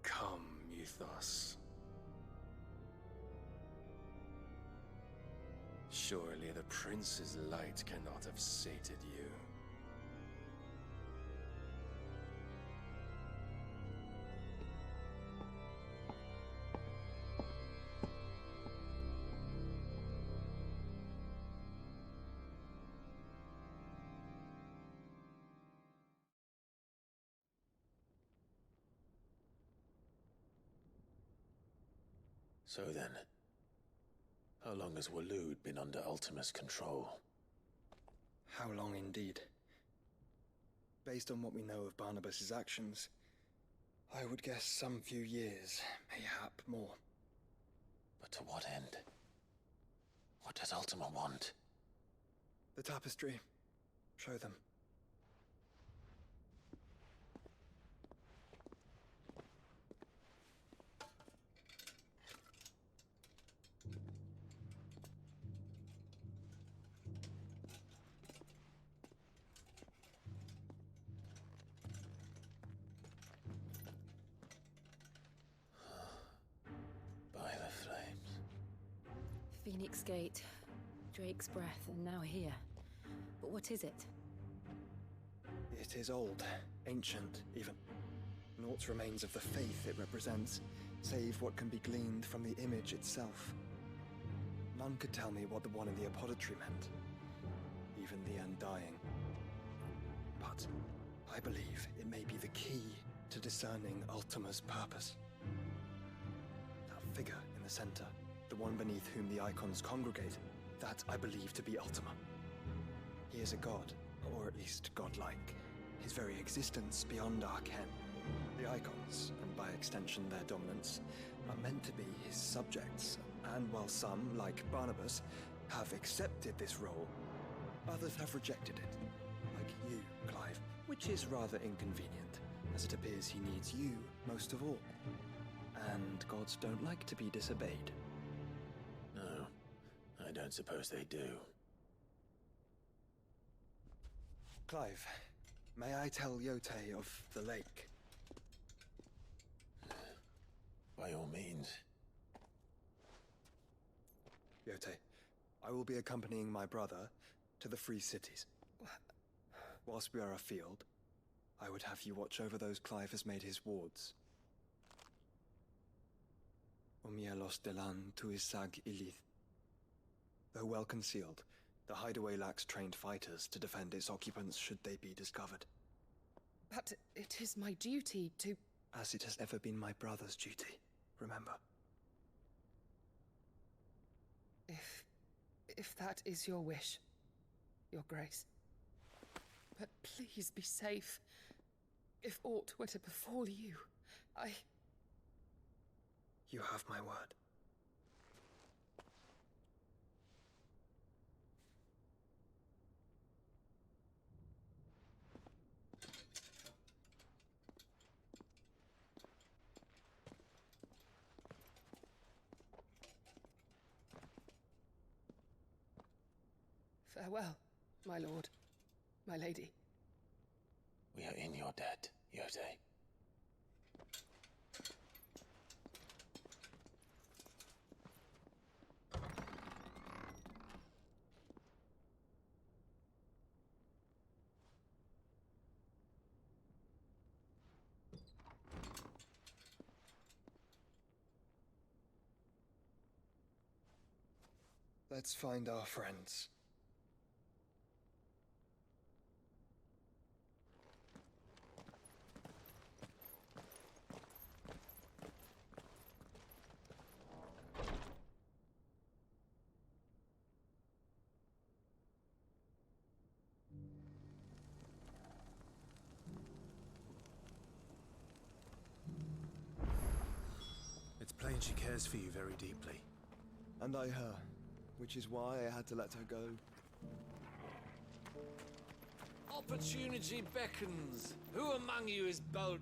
Speaker 5: Come, Mythos. Surely the prince's light cannot have sated you.
Speaker 18: So then, how long has Waloed been under Ultima's control?
Speaker 20: How long indeed? Based on what we know of Barnabas's actions, I would guess some few years, mayhap more.
Speaker 18: But to what end? What does Ultima want?
Speaker 20: The tapestry. Show them.
Speaker 18: By the flames.
Speaker 3: Phoenix Gate, Drake's breath, and now here. But what is it?
Speaker 20: It is old, ancient even. Naught remains of the faith it represents, save what can be gleaned from the image itself. None could tell me what the one in the apothecary meant, even the Undying. But I believe it may be the key to discerning Ultima's purpose. That figure in the center, the one beneath whom the icons congregate, that I believe to be Ultima. He is a god, or at least godlike, his very existence beyond our ken. The icons, and by extension their dominance, are meant to be his subjects, and while some, like Barnabas, have accepted this role, others have rejected it, like you, Clive, which is rather inconvenient, as it appears he needs you most of all. And gods don't like to be disobeyed.
Speaker 18: No, I don't suppose they do.
Speaker 20: Clive, may I tell Yote of the lake?
Speaker 18: By all means.
Speaker 20: Yote, I will be accompanying my brother to the Free Cities. Whilst we are afield, I would have you watch over those Clive has made his wards. Omielos delan tuisag ilith. Though well concealed, the hideaway lacks trained fighters to defend its occupants should they be discovered.
Speaker 19: But it is my duty to...
Speaker 20: As it has ever been my brother's duty, remember.
Speaker 19: If If that is your wish, Your Grace. But please be safe. If aught were to befall you,
Speaker 20: You have my word.
Speaker 19: Farewell, my lord, my lady.
Speaker 18: We are in your debt, Yotei.
Speaker 20: Let's find our friends.
Speaker 2: It's plain she cares for you very deeply.
Speaker 1: And I her, which is why I had to let her go.
Speaker 7: Opportunity beckons. Who among you is bold?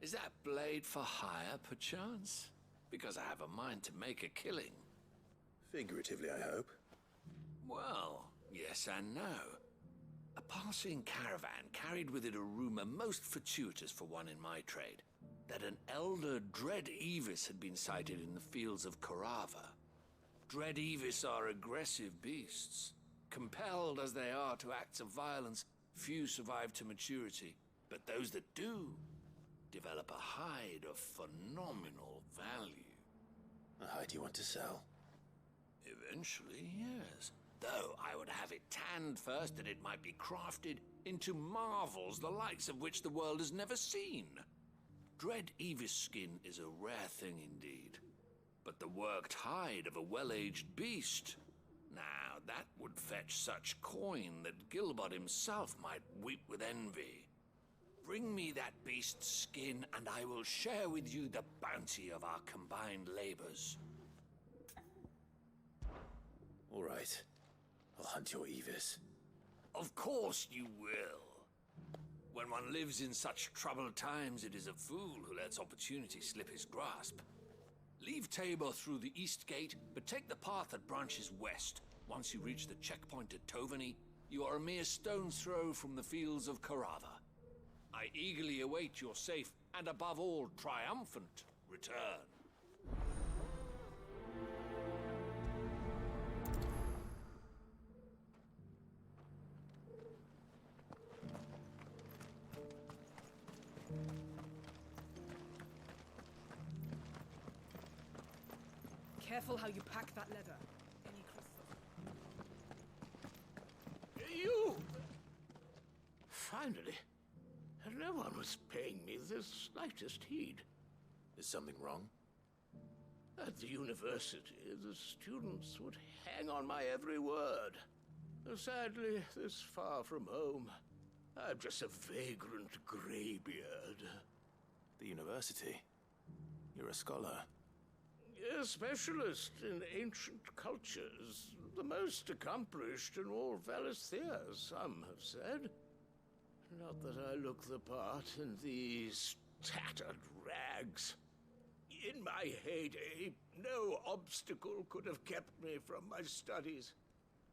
Speaker 7: Is that blade for hire, perchance? Because I have a mind to make a killing.
Speaker 2: Figuratively, I hope.
Speaker 7: Well, yes and no. A passing caravan carried with it a rumor most fortuitous for one in my trade, that an elder Dread Evis had been sighted in the fields of Korava. Dread Evis are aggressive beasts. Compelled as they are to acts of violence, few survive to maturity, but those that do develop a hide of phenomenal value.
Speaker 2: A hide you want to sell?
Speaker 7: Eventually, yes. Though I would have it tanned first that it might be crafted into marvels the likes of which the world has never seen. Dread Evis skin is a rare thing indeed. But the worked hide of a well-aged beast, now that would fetch such coin that Gilbert himself might weep with envy. Bring me that beast's skin, and I will share with you the bounty of our combined labors.
Speaker 2: All right. I'll hunt your Evis.
Speaker 7: Of course you will. When one lives in such troubled times, it is a fool who lets opportunity slip his grasp. Leave Tabor through the east gate, but take the path that branches west. Once you reach the checkpoint at Tovany, you are a mere stone's throw from the fields of Korava. I eagerly await your safe, and above all, triumphant return.
Speaker 9: Careful how you pack that leather. Any crystals?
Speaker 10: You! Finally. No one was paying me the slightest heed.
Speaker 2: Is something wrong?
Speaker 10: At the university, the students would hang on my every word. Sadly, this far from home, I'm just a vagrant greybeard.
Speaker 2: The university? You're a scholar.
Speaker 10: A specialist in ancient cultures. The most accomplished in all Valisthea, some have said. Not that I look the part in these tattered rags. In my heyday, no obstacle could have kept me from my studies.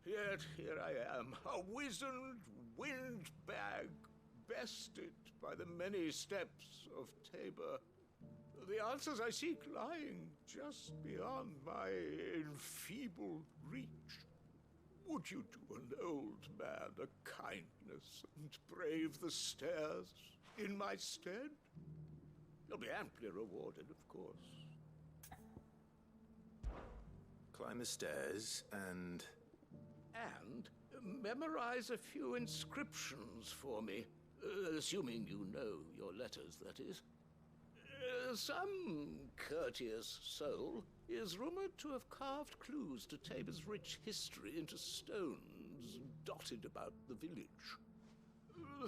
Speaker 10: Yet here I am, a wizened windbag, bested by the many steps of Tabor. The answers I seek lying just beyond my enfeebled reach. Would you do an old man a kindness and brave the stairs in my stead? You'll be amply rewarded, of course.
Speaker 2: Climb the stairs and...
Speaker 10: And memorize a few inscriptions for me. Assuming you know your letters, that is. Some courteous soul is rumored to have carved clues to Tabor's rich history into stones dotted about the village.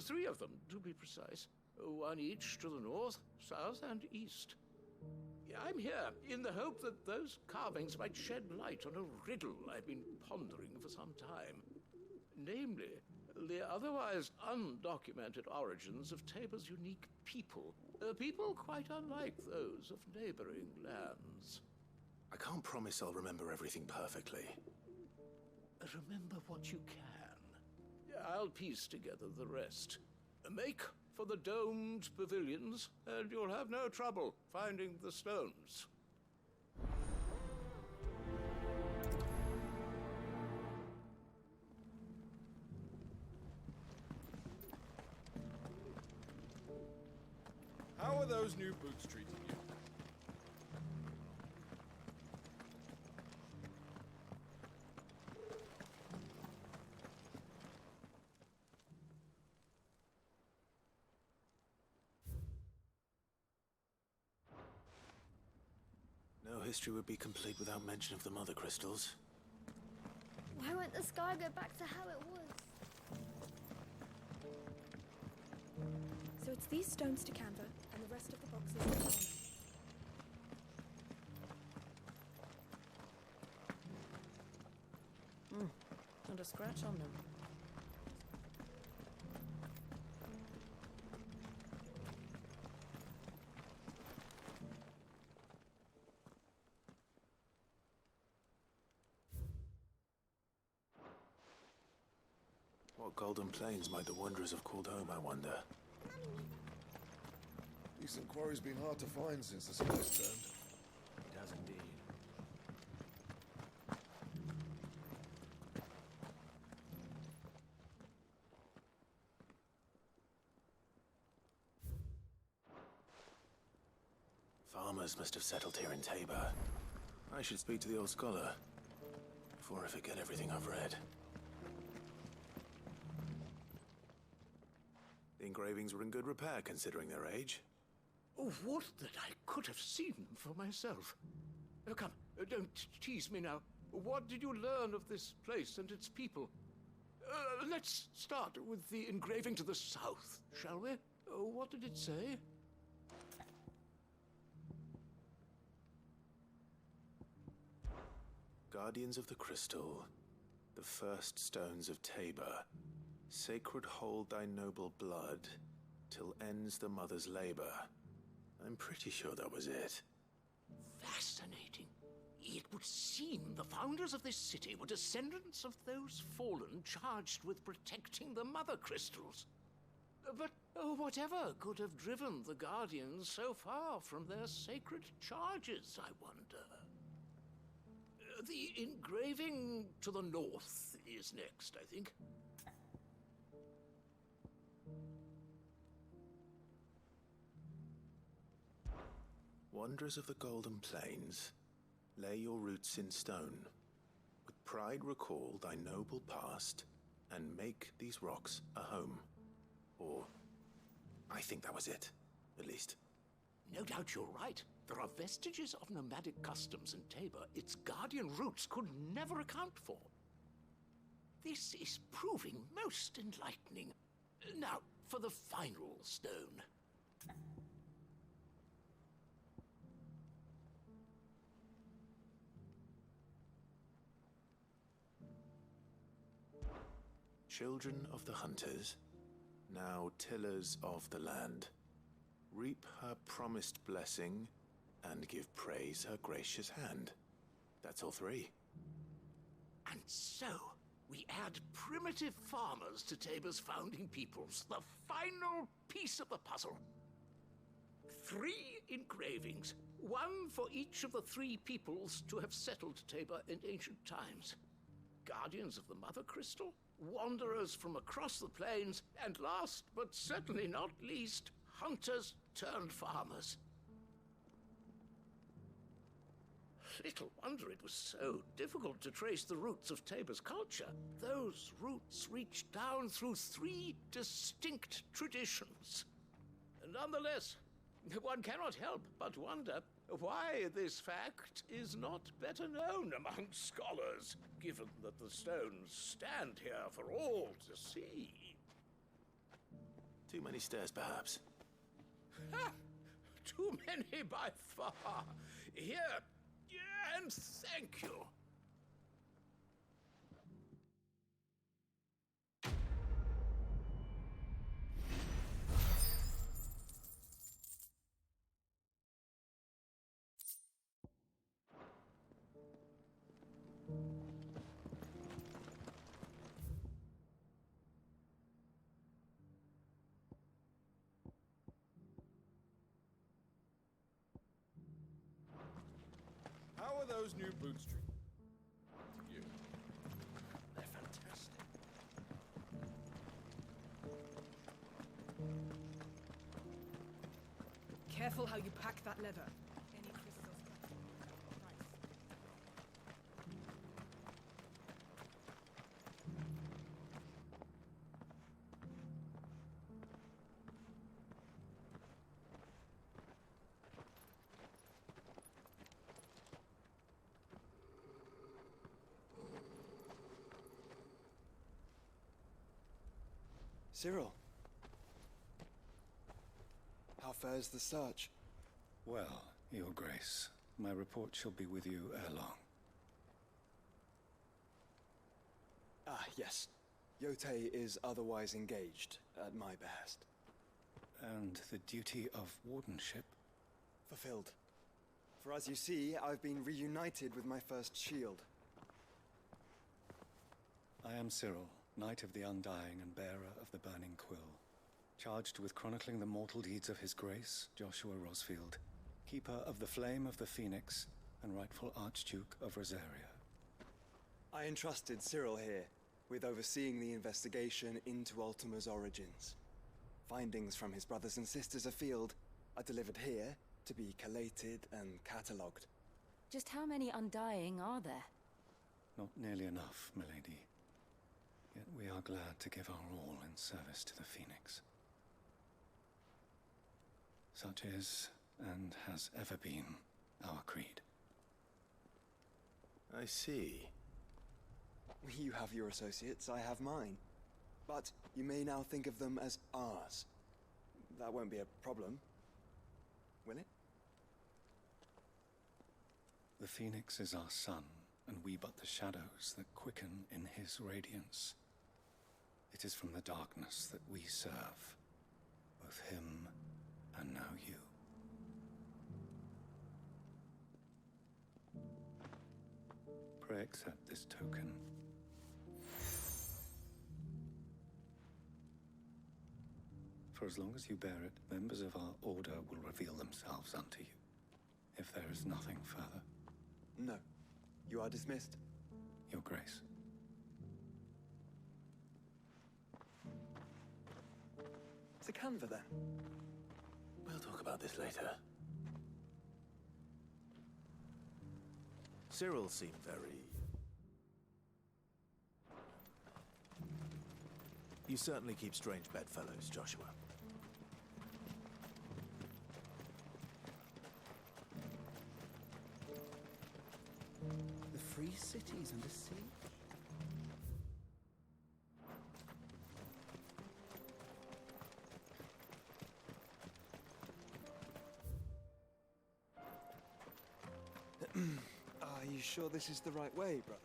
Speaker 10: 3 of them, to be precise. 1 each to the north, south, and east. I'm here in the hope that those carvings might shed light on a riddle I've been pondering for some time. Namely, the otherwise undocumented origins of Tabor's unique people. People quite unlike those of neighboring lands.
Speaker 2: I can't promise I'll remember everything perfectly.
Speaker 10: Remember what you can. I'll piece together the rest. Make for the domed pavilions, and you'll have no trouble finding the stones.
Speaker 8: How are those new boots treating you?
Speaker 2: No history would be complete without mention of the Mother Crystals.
Speaker 11: Why won't the sky go back to how it was?
Speaker 9: So it's these stones to Canva, and the rest of the boxes to Palmer.
Speaker 3: Not a scratch on them.
Speaker 2: What golden plains might the wanderers have called home, I wonder?
Speaker 24: Decent quarry's been hard to find since the sky's turned.
Speaker 2: It has indeed. Farmers must have settled here in Tabor. I should speak to the old scholar before I forget everything I've read. The engravings were in good repair considering their age.
Speaker 10: Oh, would that I could have seen them for myself. Come, don't tease me now. What did you learn of this place and its people? Let's start with the engraving to the south, shall we? What did it say?
Speaker 2: Guardians of the Crystal, the first stones of Tabor, sacred hold thy noble blood, till ends the mother's labor. I'm pretty sure that was it.
Speaker 10: Fascinating. It would seem the founders of this city were descendants of those fallen charged with protecting the Mother Crystals. But whatever could have driven the Guardians so far from their sacred charges, I wonder? The engraving to the north is next, I think.
Speaker 2: Wanderers of the Golden Plains, lay your roots in stone. With pride recall thy noble past, and make these rocks a home. Or, I think that was it, at least.
Speaker 10: No doubt you're right. There are vestiges of nomadic customs in Tabor its guardian roots could never account for. This is proving most enlightening. Now, for the final stone.
Speaker 2: Children of the hunters, now tillers of the land, reap her promised blessing and give praise her gracious hand. That's all 3.
Speaker 10: And so, we add primitive farmers to Tabor's founding peoples, the final piece of the puzzle. 3 engravings, 1 for each of the 3 peoples to have settled Tabor in ancient times. Guardians of the Mother Crystal, wanderers from across the plains, and last but certainly not least, hunters turned farmers. Little wonder it was so difficult to trace the roots of Tabor's culture. Those roots reach down through 3 distinct traditions. And nonetheless, One cannot help but wonder why this fact is not better known among scholars, given that the stones stand here for all to see.
Speaker 2: Too many stairs, perhaps.
Speaker 10: Ha! Too many by far. Here, and thank you.
Speaker 8: How are those new boots treated you?
Speaker 10: They're fantastic.
Speaker 4: Careful how you pack that leather. Any crystals?
Speaker 20: Cyril. How fares the search?
Speaker 12: Well, Your Grace, my report shall be with you ere long.
Speaker 20: Ah, yes. Yotei is otherwise engaged, at my behest.
Speaker 12: And the duty of wardenship?
Speaker 20: Fulfilled. For as you see, I've been reunited with my first shield.
Speaker 12: I am Cyril, Knight of the Undying and bearer of the Burning Quill, charged with chronicling the mortal deeds of His Grace, Joshua Rosfield, keeper of the Flame of the Phoenix and rightful Archduke of Rosaria.
Speaker 20: I entrusted Cyril here with overseeing the investigation into Ultima's origins. Findings from his brothers and sisters afield are delivered here to be collated and catalogued.
Speaker 3: Just how many Undying are there?
Speaker 12: Not nearly enough, milady. Yet we are glad to give our all in service to the Phoenix. Such is, and has ever been, our creed.
Speaker 2: I see.
Speaker 20: You have your associates, I have mine. But you may now think of them as ours. That won't be a problem, will it?
Speaker 12: The Phoenix is our sun, and we but the shadows that quicken in his radiance. It is from the darkness that we serve, both him and now you. Pray accept this token. For as long as you bear it, members of our order will reveal themselves unto you, if there is nothing further.
Speaker 20: No. You are dismissed.
Speaker 12: Your Grace.
Speaker 20: To Canva, then.
Speaker 2: We'll talk about this later. Cyril seemed very... You certainly keep strange bedfellows, Joshua.
Speaker 1: The free cities under siege?
Speaker 20: Are you sure this is the right way, brother?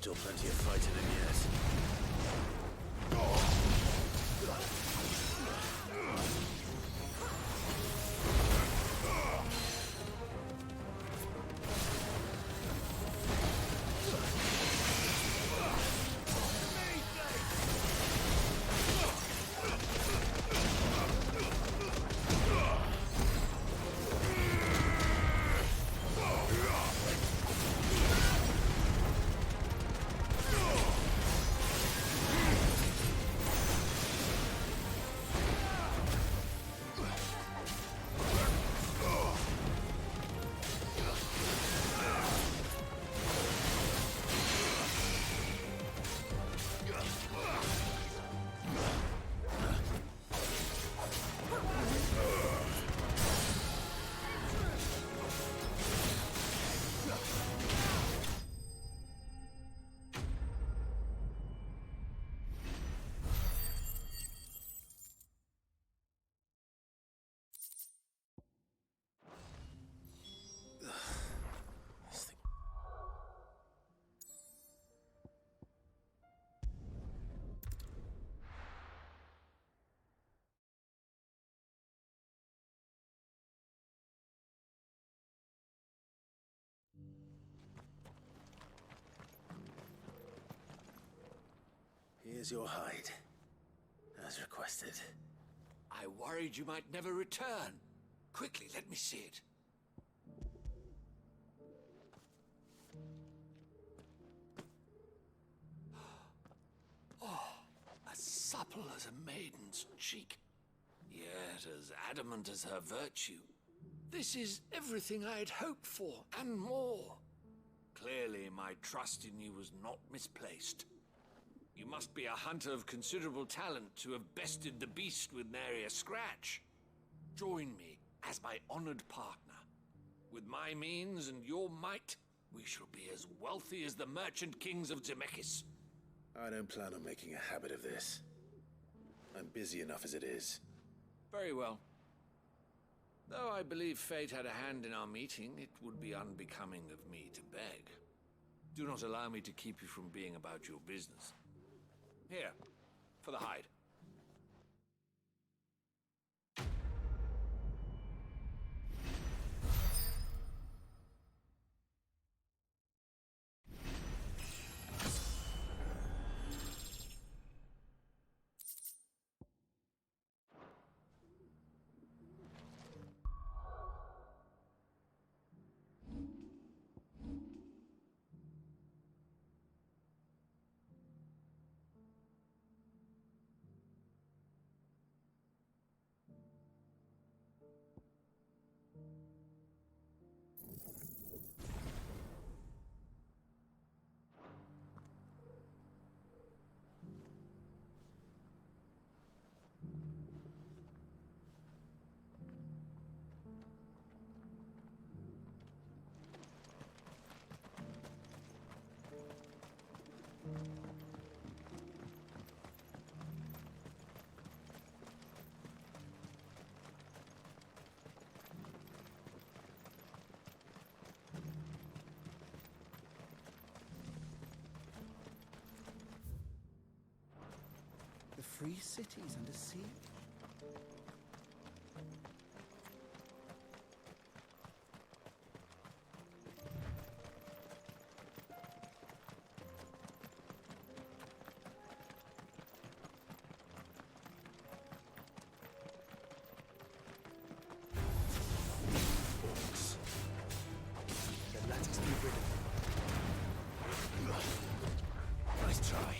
Speaker 2: still plenty of fight in him yet. Here's your hide, as requested.
Speaker 7: I worried you might never return. Quickly, let me see it. Oh, as supple as a maiden's cheek, yet as adamant as her virtue. This is everything I had hoped for, and more. Clearly, my trust in you was not misplaced. You must be a hunter of considerable talent to have bested the beast with nary a scratch. Join me as my honored partner. With my means and your might, we shall be as wealthy as the merchant kings of Zemeckis.
Speaker 2: I don't plan on making a habit of this. I'm busy enough as it is.
Speaker 7: Very well. Though I believe fate had a hand in our meeting, it would be unbecoming of me to beg. Do not allow me to keep you from being about your business. Here, for the hide.
Speaker 1: The free city's under siege.
Speaker 2: Then let us be rid of them. Nice try.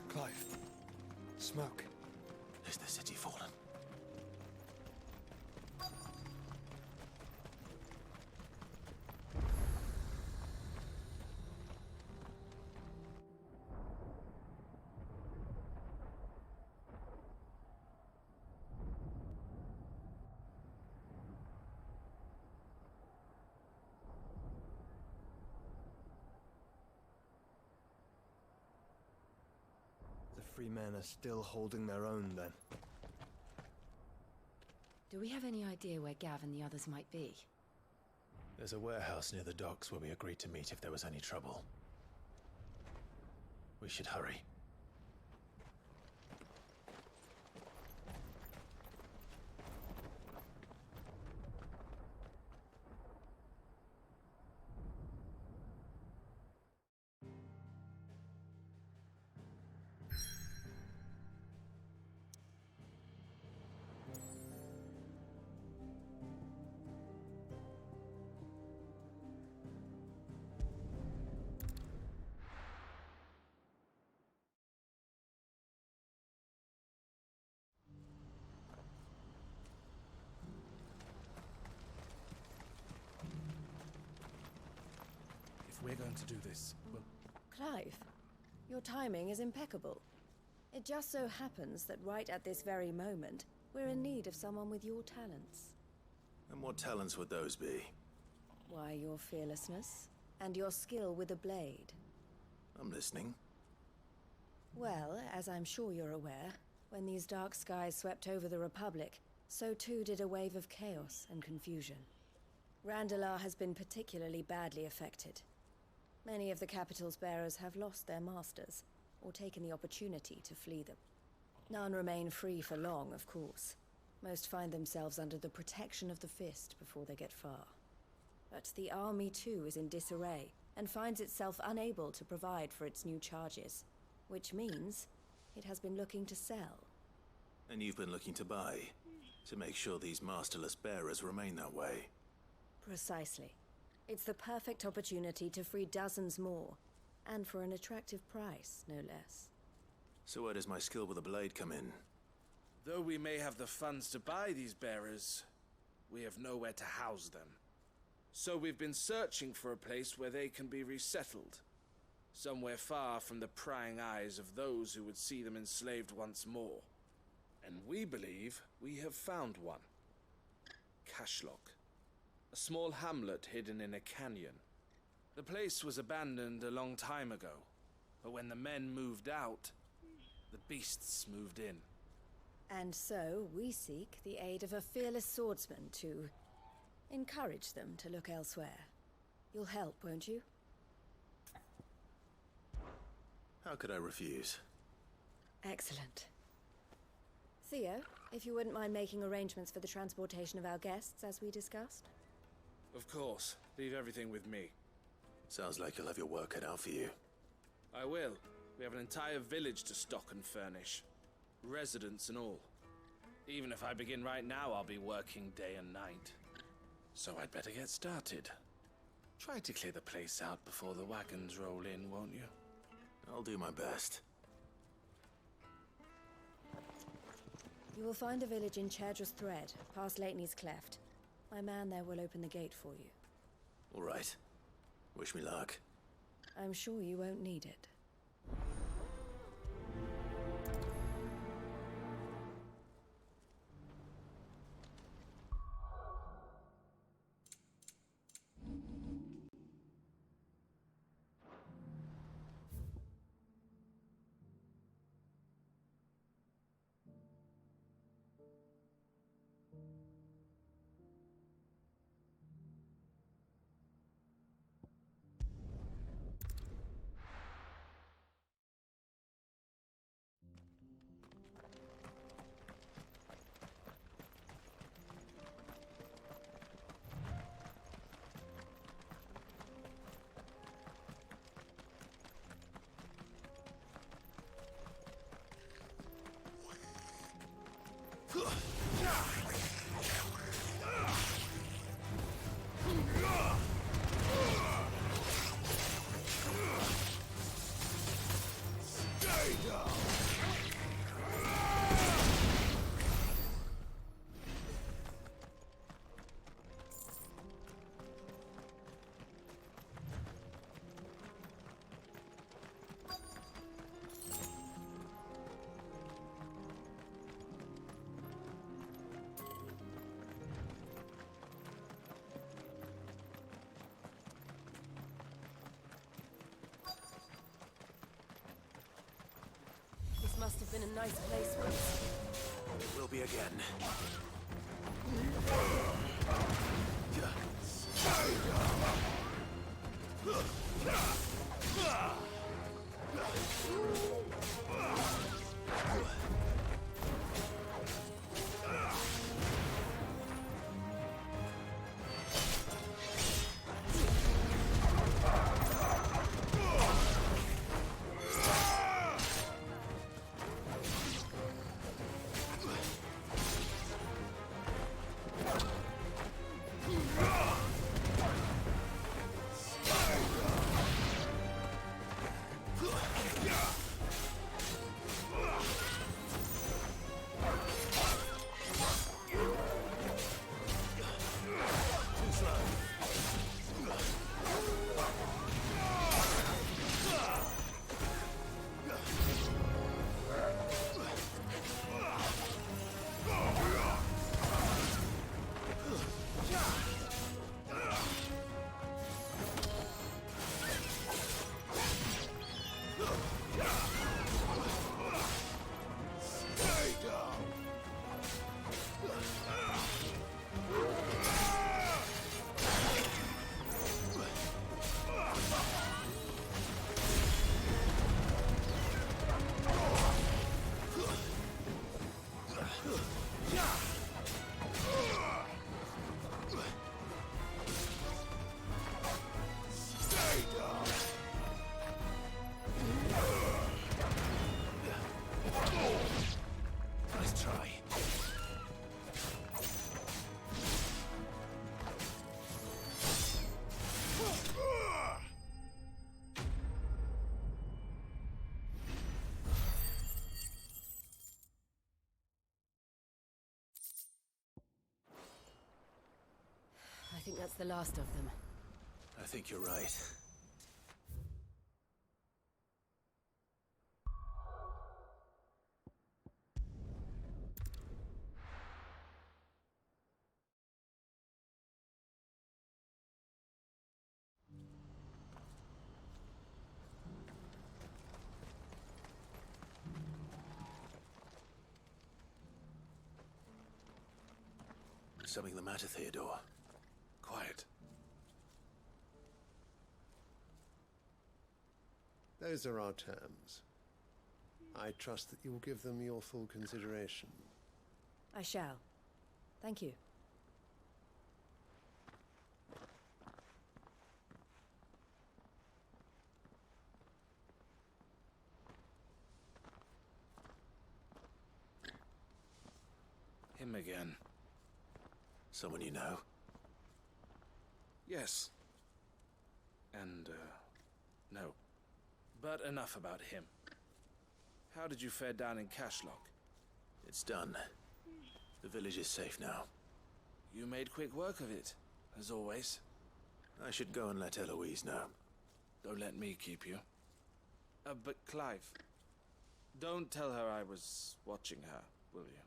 Speaker 12: Clive. Smoke.
Speaker 2: Is the city fallen?
Speaker 6: The free men are still holding their own, then.
Speaker 3: Do we have any idea where Gav and the others might be?
Speaker 18: There's a warehouse near the docks where we agreed to meet if there was any trouble. We should hurry.
Speaker 23: If we're going to do this, we'll...
Speaker 13: Clive, your timing is impeccable. It just so happens that right at this very moment, we're in need of someone with your talents.
Speaker 2: And what talents would those be?
Speaker 13: Why, your fearlessness, and your skill with a blade.
Speaker 2: I'm listening.
Speaker 13: Well, as I'm sure you're aware, when these dark skies swept over the Republic, so too did a wave of chaos and confusion. Randalar has been particularly badly affected. Many of the capital's bearers have lost their masters, or taken the opportunity to flee them. None remain free for long, of course. Most find themselves under the protection of the Fist before they get far. But the army too is in disarray, and finds itself unable to provide for its new charges. Which means it has been looking to sell.
Speaker 2: And you've been looking to buy, to make sure these masterless bearers remain that way.
Speaker 13: Precisely. It's the perfect opportunity to free dozens more, and for an attractive price, no less.
Speaker 2: So where does my skill with a blade come in?
Speaker 16: Though we may have the funds to buy these bearers, we have nowhere to house them. So we've been searching for a place where they can be resettled. Somewhere far from the prying eyes of those who would see them enslaved once more. And we believe we have found one. Cashlock. A small hamlet hidden in a canyon. The place was abandoned a long time ago, but when the men moved out, the beasts moved in.
Speaker 13: And so we seek the aid of a fearless swordsman to encourage them to look elsewhere. You'll help, won't you?
Speaker 2: How could I refuse?
Speaker 13: Excellent. Theo, if you wouldn't mind making arrangements for the transportation of our guests, as we discussed.
Speaker 16: Of course. Leave everything with me.
Speaker 2: Sounds like you'll have your work cut out for you.
Speaker 16: I will. We have an entire village to stock and furnish. Residents and all. Even if I begin right now, I'll be working day and night. So I'd better get started. Try to clear the place out before the wagons roll in, won't you?
Speaker 2: I'll do my best.
Speaker 13: You will find a village in Chadra's Thread, past Lateney's Cleft. My man there will open the gate for you.
Speaker 2: All right. Wish me luck.
Speaker 13: I'm sure you won't need it. must have been a nice place once.
Speaker 2: It will be again. Nice try.
Speaker 3: I think that's the last of them.
Speaker 2: I think you're right. Something the matter, Theodore? Quiet.
Speaker 14: Those are our terms. I trust that you will give them your full consideration.
Speaker 13: I shall. Thank you.
Speaker 2: Him again. Someone you know?
Speaker 16: Yes. And, no. But enough about him. How did you fare down in Cashlock?
Speaker 2: It's done. The village is safe now.
Speaker 16: You made quick work of it, as always.
Speaker 2: I should go and let Eloise know.
Speaker 16: Don't let me keep you. But Clive, don't tell her I was watching her, will you?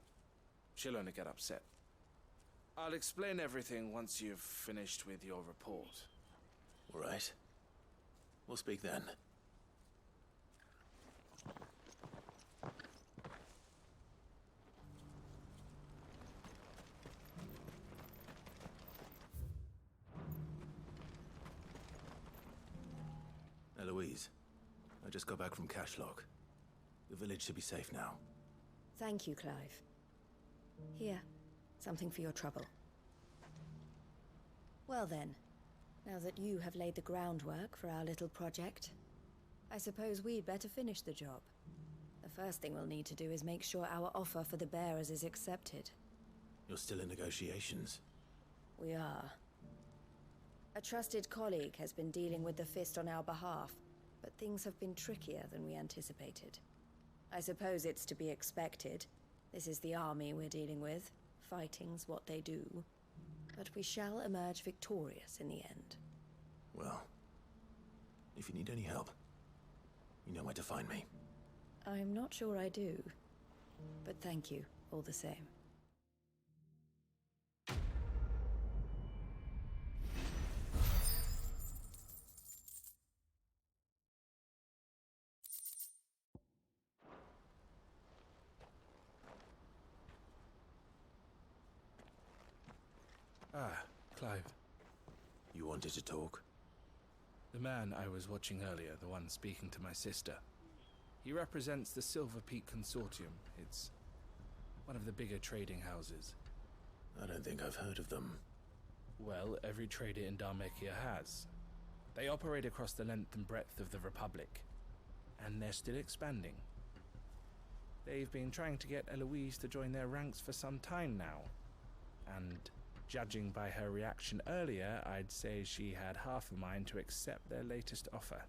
Speaker 16: She'll only get upset. I'll explain everything once you've finished with your report.
Speaker 2: All right. We'll speak then. Eloise, I just got back from Cashlock. The village should be safe now.
Speaker 13: Thank you, Clive. Here, something for your trouble. Well then, now that you have laid the groundwork for our little project, I suppose we'd better finish the job. The first thing we'll need to do is make sure our offer for the bearers is accepted.
Speaker 2: You're still in negotiations?
Speaker 13: We are. A trusted colleague has been dealing with the Fist on our behalf, but things have been trickier than we anticipated. I suppose it's to be expected. This is the army we're dealing with. Fighting's what they do. But we shall emerge victorious in the end.
Speaker 2: Well, if you need any help, you know where to find me.
Speaker 13: I'm not sure I do. But thank you, all the same.
Speaker 23: Ah, Clive.
Speaker 2: You wanted to talk?
Speaker 23: The man I was watching earlier, the one speaking to my sister. He represents the Silver Peak Consortium. It's one of the bigger trading houses.
Speaker 2: I don't think I've heard of them.
Speaker 23: Well, every trader in Dharmekia has. They operate across the length and breadth of the Republic, and they're still expanding. They've been trying to get Eloise to join their ranks for some time now, and judging by her reaction earlier, I'd say she had half a mind to accept their latest offer.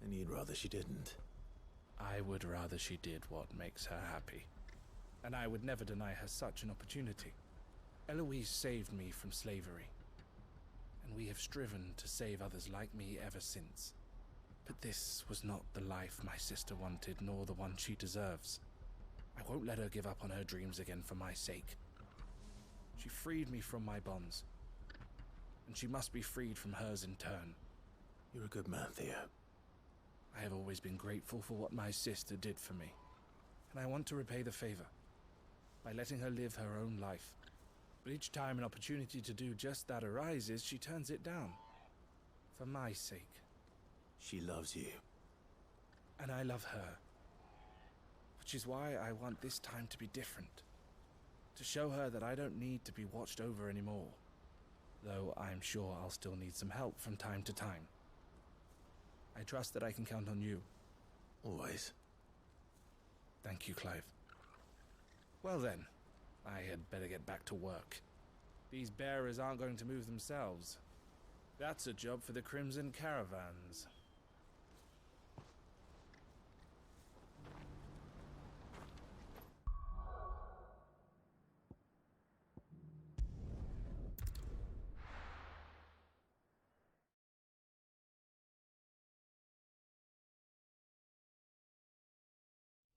Speaker 2: And you'd rather she didn't?
Speaker 23: I would rather she did what makes her happy, and I would never deny her such an opportunity. Eloise saved me from slavery, and we have striven to save others like me ever since. But this was not the life my sister wanted, nor the one she deserves. I won't let her give up on her dreams again for my sake. She freed me from my bonds, and she must be freed from hers in turn.
Speaker 2: You're a good man, Theo.
Speaker 23: I have always been grateful for what my sister did for me, and I want to repay the favor by letting her live her own life. But each time an opportunity to do just that arises, she turns it down. For my sake.
Speaker 2: She loves you.
Speaker 23: And I love her. Which is why I want this time to be different. To show her that I don't need to be watched over anymore. Though I'm sure I'll still need some help from time to time. I trust that I can count on you.
Speaker 2: Always.
Speaker 23: Thank you, Clive. Well then, I had better get back to work. These bearers aren't going to move themselves. That's a job for the Crimson Caravans.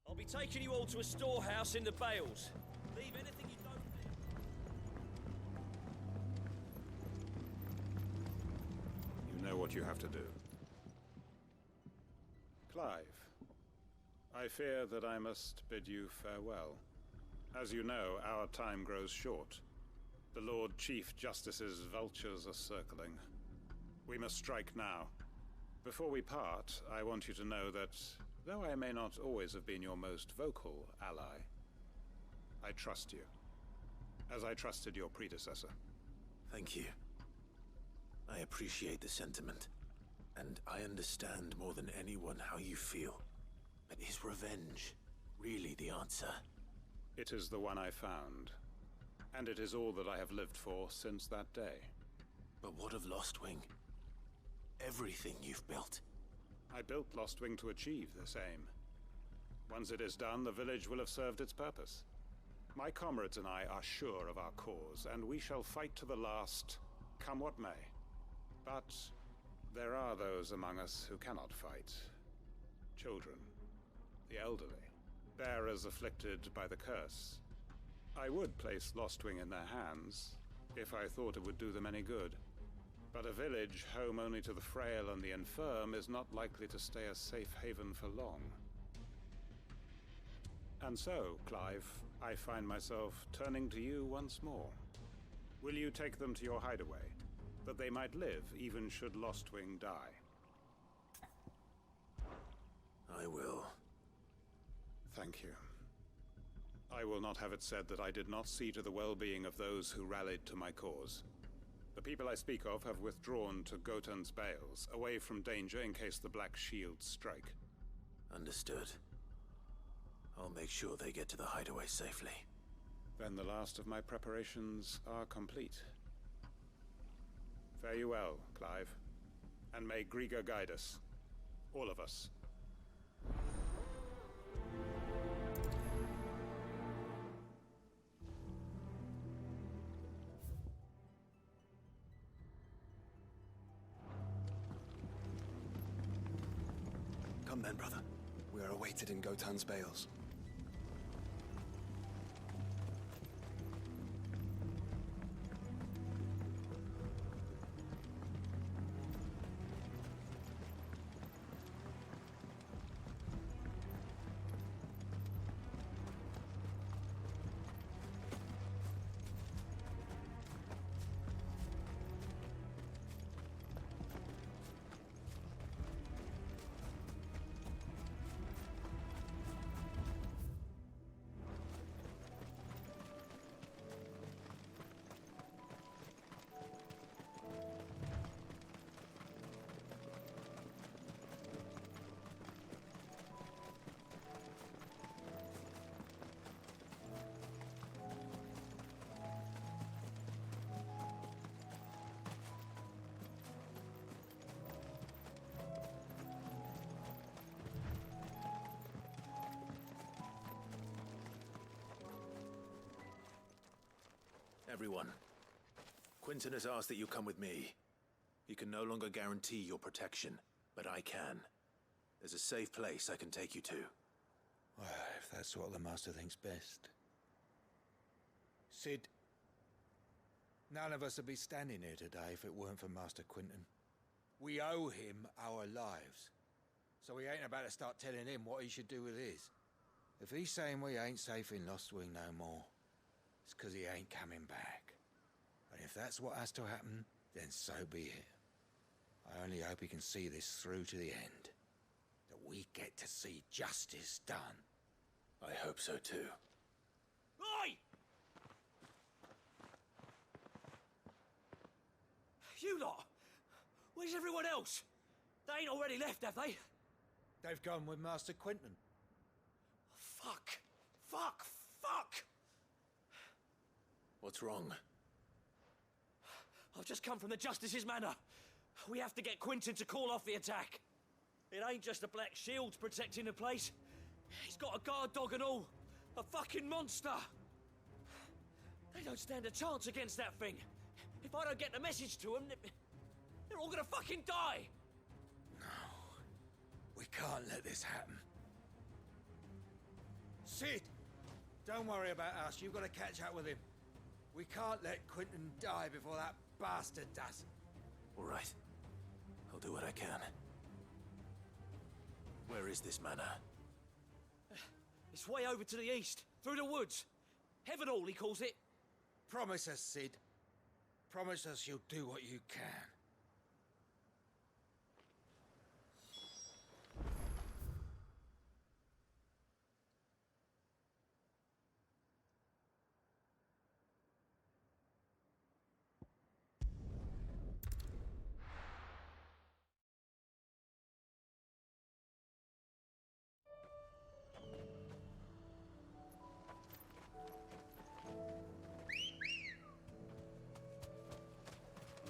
Speaker 15: I'll be taking you all to a storehouse in the Bales. Leave anything you don't need.
Speaker 17: You know what you have to do. Clive, I fear that I must bid you farewell. As you know, our time grows short. The Lord Chief Justice's vultures are circling. We must strike now. Before we part, I want you to know that though I may not always have been your most vocal ally, I trust you, as I trusted your predecessor.
Speaker 2: Thank you. I appreciate the sentiment, and I understand more than anyone how you feel. But is revenge really the answer?
Speaker 17: It is the one I found, and it is all that I have lived for since that day.
Speaker 2: But what of Lostwing? Everything you've built.
Speaker 17: I built Lostwing to achieve this aim. Once it is done, the village will have served its purpose. My comrades and I are sure of our cause, and we shall fight to the last, come what may. But there are those among us who cannot fight. Children, the elderly, bearers afflicted by the curse. I would place Lostwing in their hands, if I thought it would do them any good. But a village home only to the frail and the infirm is not likely to stay a safe haven for long. And so, Clive, I find myself turning to you once more. Will you take them to your hideaway, that they might live even should Lostwing die?
Speaker 2: I will.
Speaker 17: Thank you. I will not have it said that I did not see to the well-being of those who rallied to my cause. The people I speak of have withdrawn to Gotan's Bales, away from danger in case the Black Shields strike.
Speaker 2: Understood. I'll make sure they get to the hideaway safely.
Speaker 17: Then the last of my preparations are complete. Fare you well, Clive. And may Griga guide us. All of us.
Speaker 6: Come then, brother. We are awaited in Gotan's Bales.
Speaker 2: Everyone, Quinton has asked that you come with me. He can no longer guarantee your protection, but I can. There's a safe place I can take you to.
Speaker 5: Well, if that's what the Master thinks best. Sid, none of us would be standing here today if it weren't for Master Quinton. We owe him our lives. So we ain't about to start telling him what he should do with his. If he's saying we ain't safe in Lost Wing no more, it's 'cause he ain't coming back. And if that's what has to happen, then so be it. I only hope he can see this through to the end. That we get to see justice done.
Speaker 2: I hope so too.
Speaker 15: Oi! You lot! Where's everyone else? They ain't already left, have they?
Speaker 5: They've gone with Master Quinton.
Speaker 15: Fuck! Fuck! Fuck!
Speaker 2: What's wrong?
Speaker 15: I've just come from the Justice's manor. We have to get Quinton to call off the attack. It ain't just the Black Shields protecting the place. He's got a guard dog and all. A fucking monster. They don't stand a chance against that thing. If I don't get the message to them, they're all gonna fucking die.
Speaker 5: We can't let this happen. Sid! Don't worry about us. You've got to catch up with him. We can't let Quinton die before that bastard does.
Speaker 2: All right. I'll do what I can. Where is this manor?
Speaker 15: It's way over to the east, through the woods. Heaven Hall, he calls it.
Speaker 5: Promise us, Sid. Promise us you'll do what you can.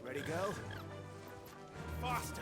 Speaker 6: Ready, go?
Speaker 15: Faster!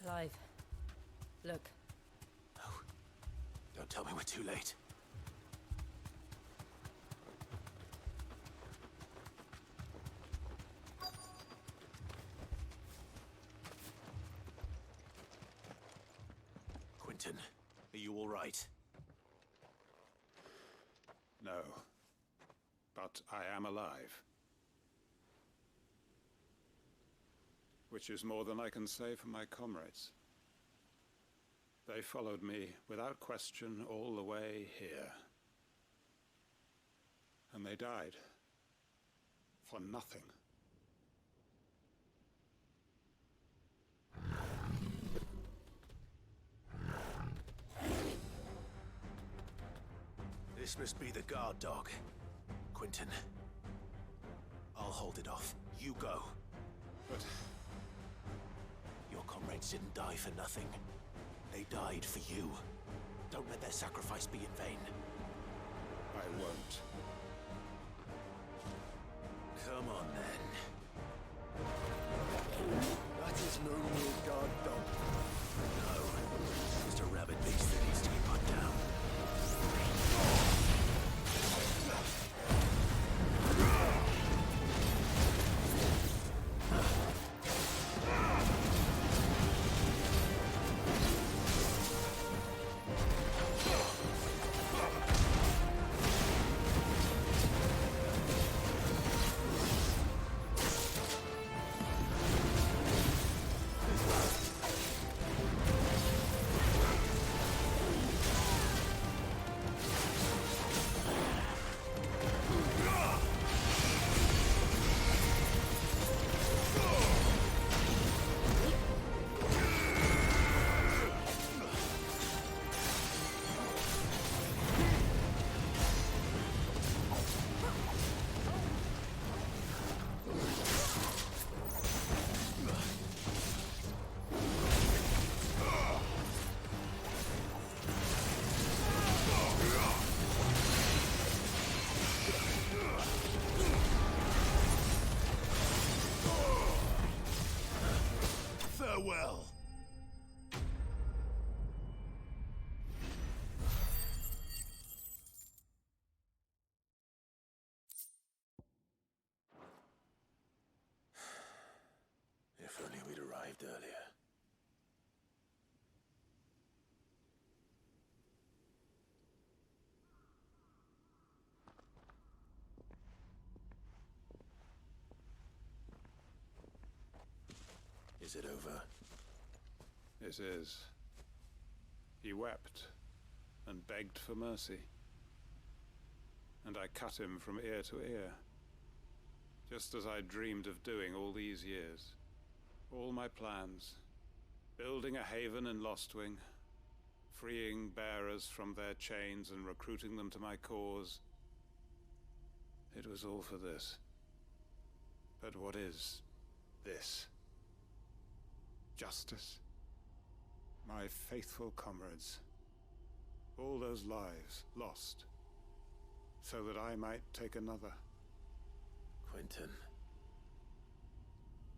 Speaker 3: Clive, look.
Speaker 2: No. Don't tell me we're too late. Quinton, are you all right?
Speaker 17: No. But I am alive. Which is more than I can say for my comrades. They followed me without question all the way here. And they died. For nothing.
Speaker 2: This must be the guard dog. Quinton. I'll hold it off. You go.
Speaker 17: But
Speaker 2: your comrades didn't die for nothing. They died for you. Don't let their sacrifice be in vain.
Speaker 17: I won't.
Speaker 2: Come on, then.
Speaker 6: That is no mere guard dog.
Speaker 2: No. Just a rabid beast that needs to be put down. Is it over?
Speaker 17: It is. He wept and begged for mercy. And I cut him from ear to ear, just as I dreamed of doing all these years. All my plans, building a haven in Lostwing, freeing bearers from their chains and recruiting them to my cause. It was all for this. But what is this? Justice? My faithful comrades. All those lives lost, so that I might take another.
Speaker 2: Quentin.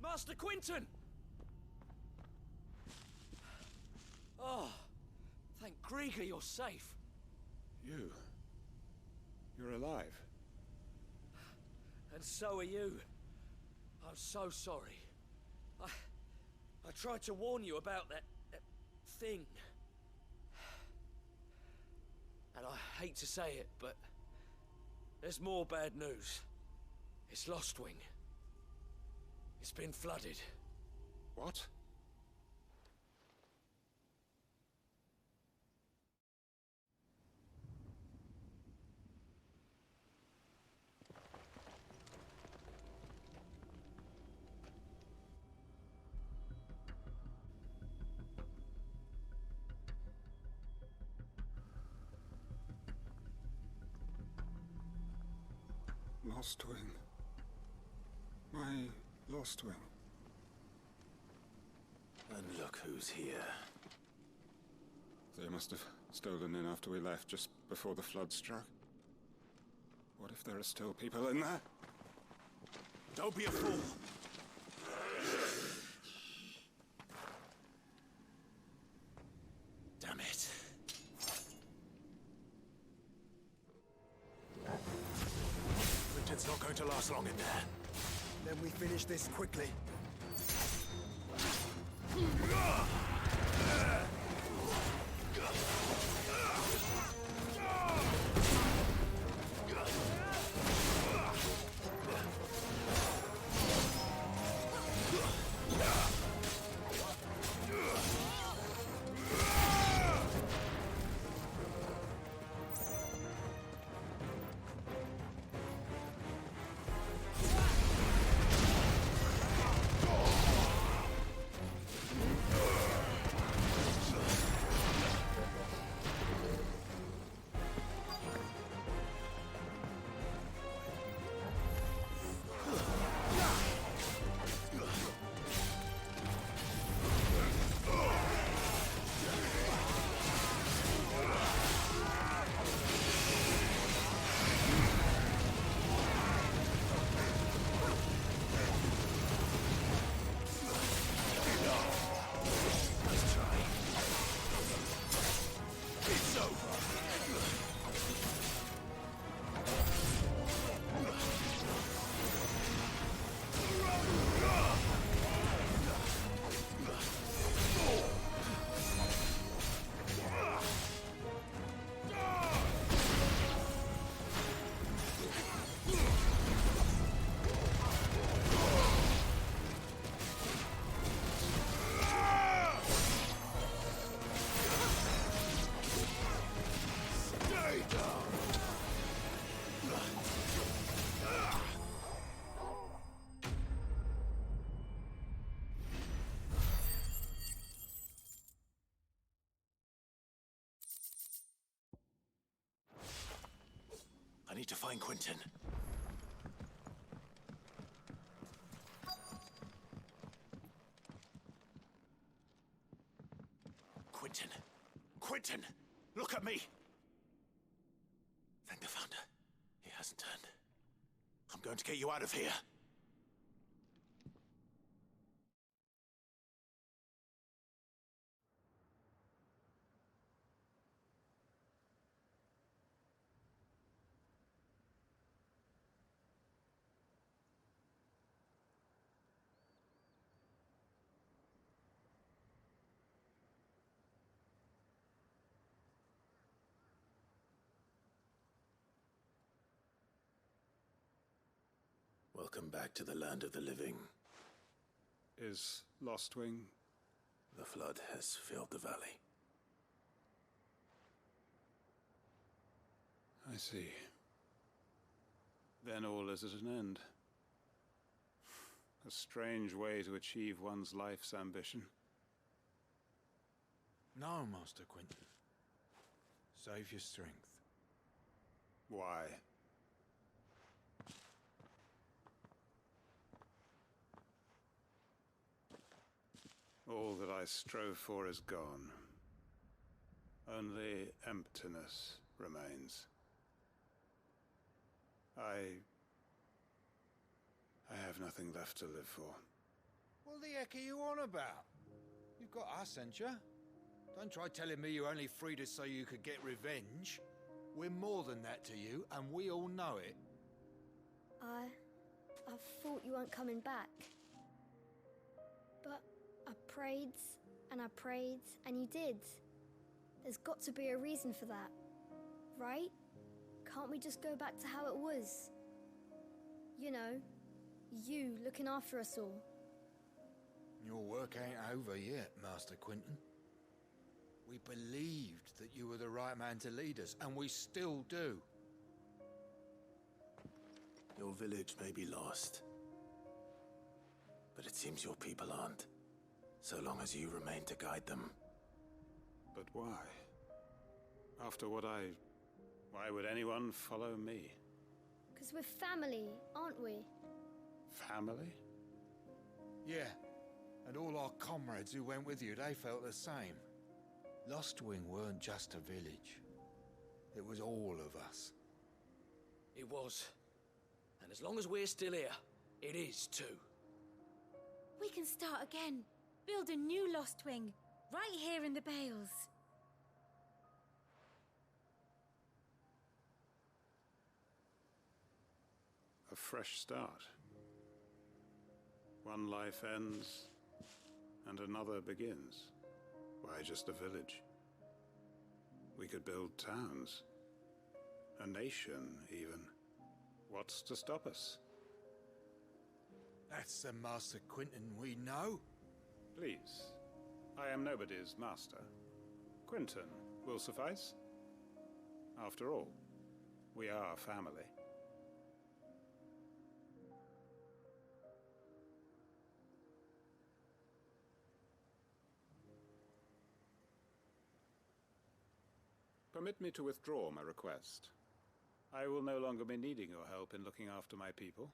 Speaker 15: Master Quentin! Oh, thank Grieger you're safe.
Speaker 17: You're alive.
Speaker 15: And so are you. I'm so sorry. I tried to warn you about that thing. And I hate to say it, but there's more bad news. It's Lostwing. It's been flooded.
Speaker 17: What? Lostwing. My Lostwing.
Speaker 2: And look who's here.
Speaker 17: They must have stolen in after we left, just before the flood struck. What if there are still people in there?
Speaker 2: Don't be a fool! Damn it. Quentin's not going to last long in there.
Speaker 6: Then we finish this quickly.
Speaker 2: I need to find Quentin. Quentin! Quentin! Look at me! Thank the Founder. He hasn't turned. I'm going to get you out of here. Welcome back to the land of the living.
Speaker 17: Is Lostwing?
Speaker 2: The flood has filled the valley.
Speaker 17: I see. Then all is at an end. A strange way to achieve one's life's ambition.
Speaker 5: No, Master Quinton. Save your strength.
Speaker 17: Why? All that I strove for is gone. Only emptiness remains. I have nothing left to live for.
Speaker 5: What the heck are you on about? You've got us, ain't you? Don't try telling me you only freed us so you could get revenge. We're more than that to you, and we all know it.
Speaker 11: I thought you weren't coming back. But I prayed, and you did. There's got to be a reason for that, right? Can't we just go back to how it was? You know, you looking after us all.
Speaker 5: Your work ain't over yet, Master Quinton. We believed that you were the right man to lead us, and we still do.
Speaker 2: Your village may be lost, but it seems your people aren't, so long as you remain to guide them.
Speaker 17: But why? After what why would anyone follow me?
Speaker 11: 'Cause we're family, aren't we?
Speaker 17: Family?
Speaker 5: Yeah, and all our comrades who went with you, they felt the same. Lostwing weren't just a village. It was all of us.
Speaker 15: It was. And as long as we're still here, it is too.
Speaker 19: We can start again. Build a new Lostwing, right here in the Bales.
Speaker 17: A fresh start. One life ends, and another begins. Why, just a village. We could build towns. A nation, even. What's to stop us?
Speaker 5: That's the Master Quinton we know.
Speaker 17: Please. I am nobody's master. Quinton will suffice. After all, we are family. Permit me to withdraw my request. I will no longer be needing your help in looking after my people.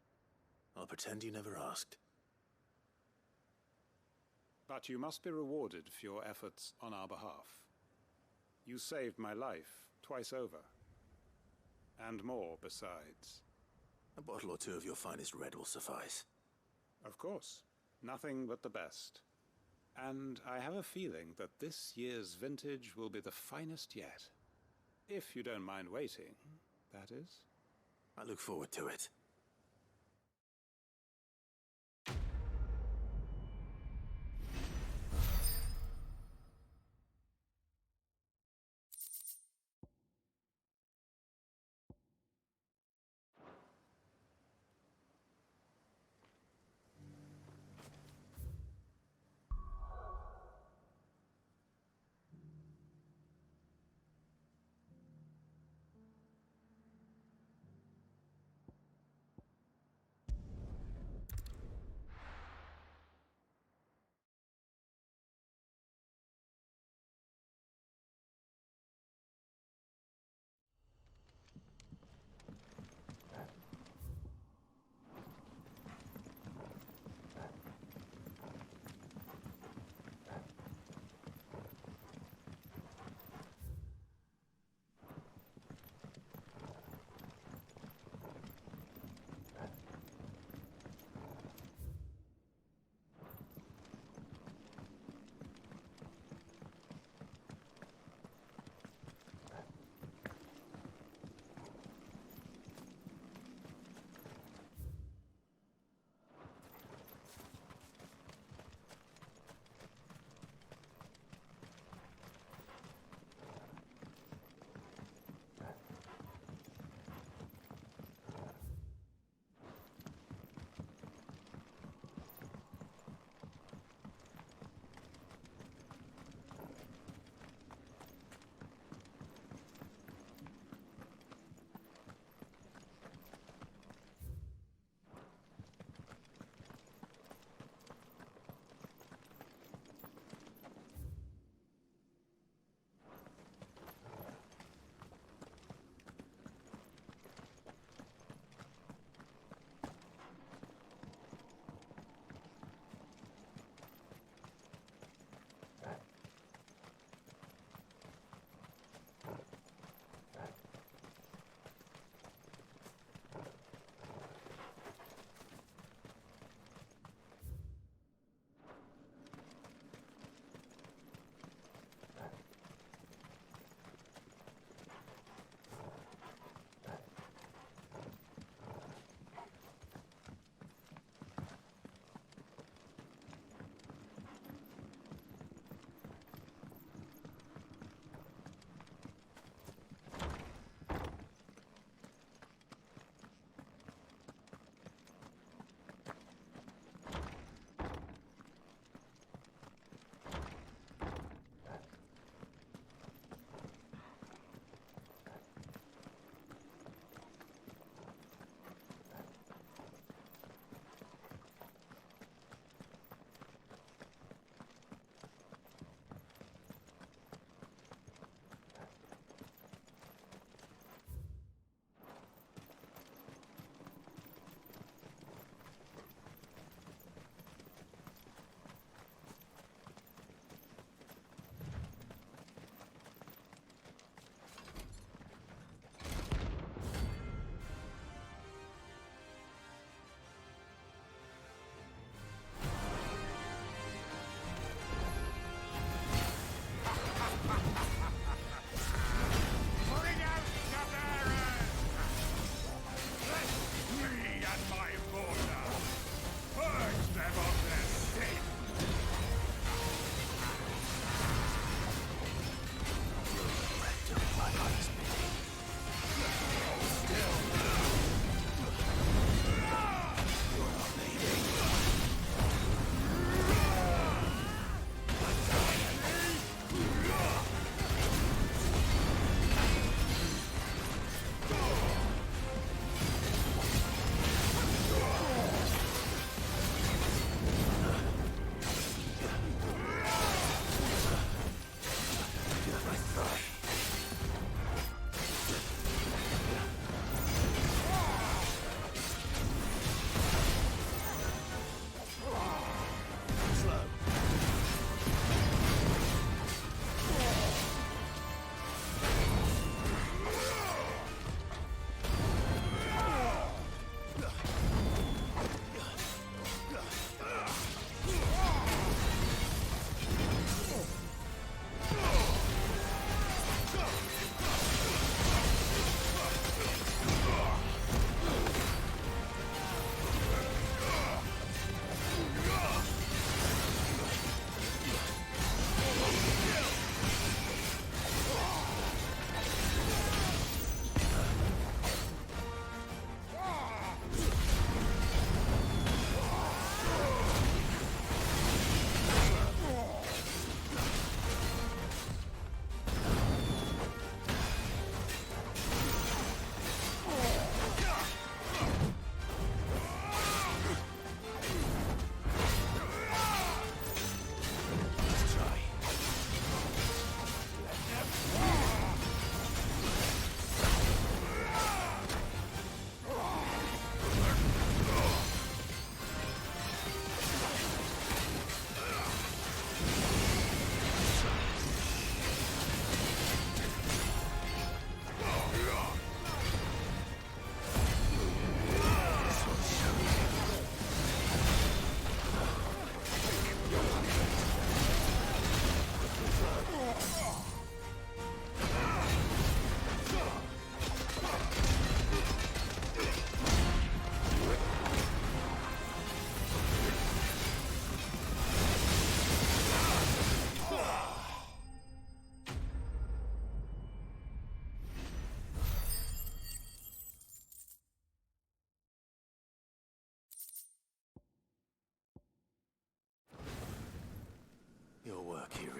Speaker 2: I'll pretend you never asked.
Speaker 17: But you must be rewarded for your efforts on our behalf. You saved my life twice over. And more besides.
Speaker 2: A bottle or two of your finest red will suffice.
Speaker 17: Of course. Nothing but the best. And I have a feeling that this year's vintage will be the finest yet. If you don't mind waiting, that is.
Speaker 2: I look forward to it.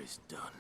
Speaker 2: is done.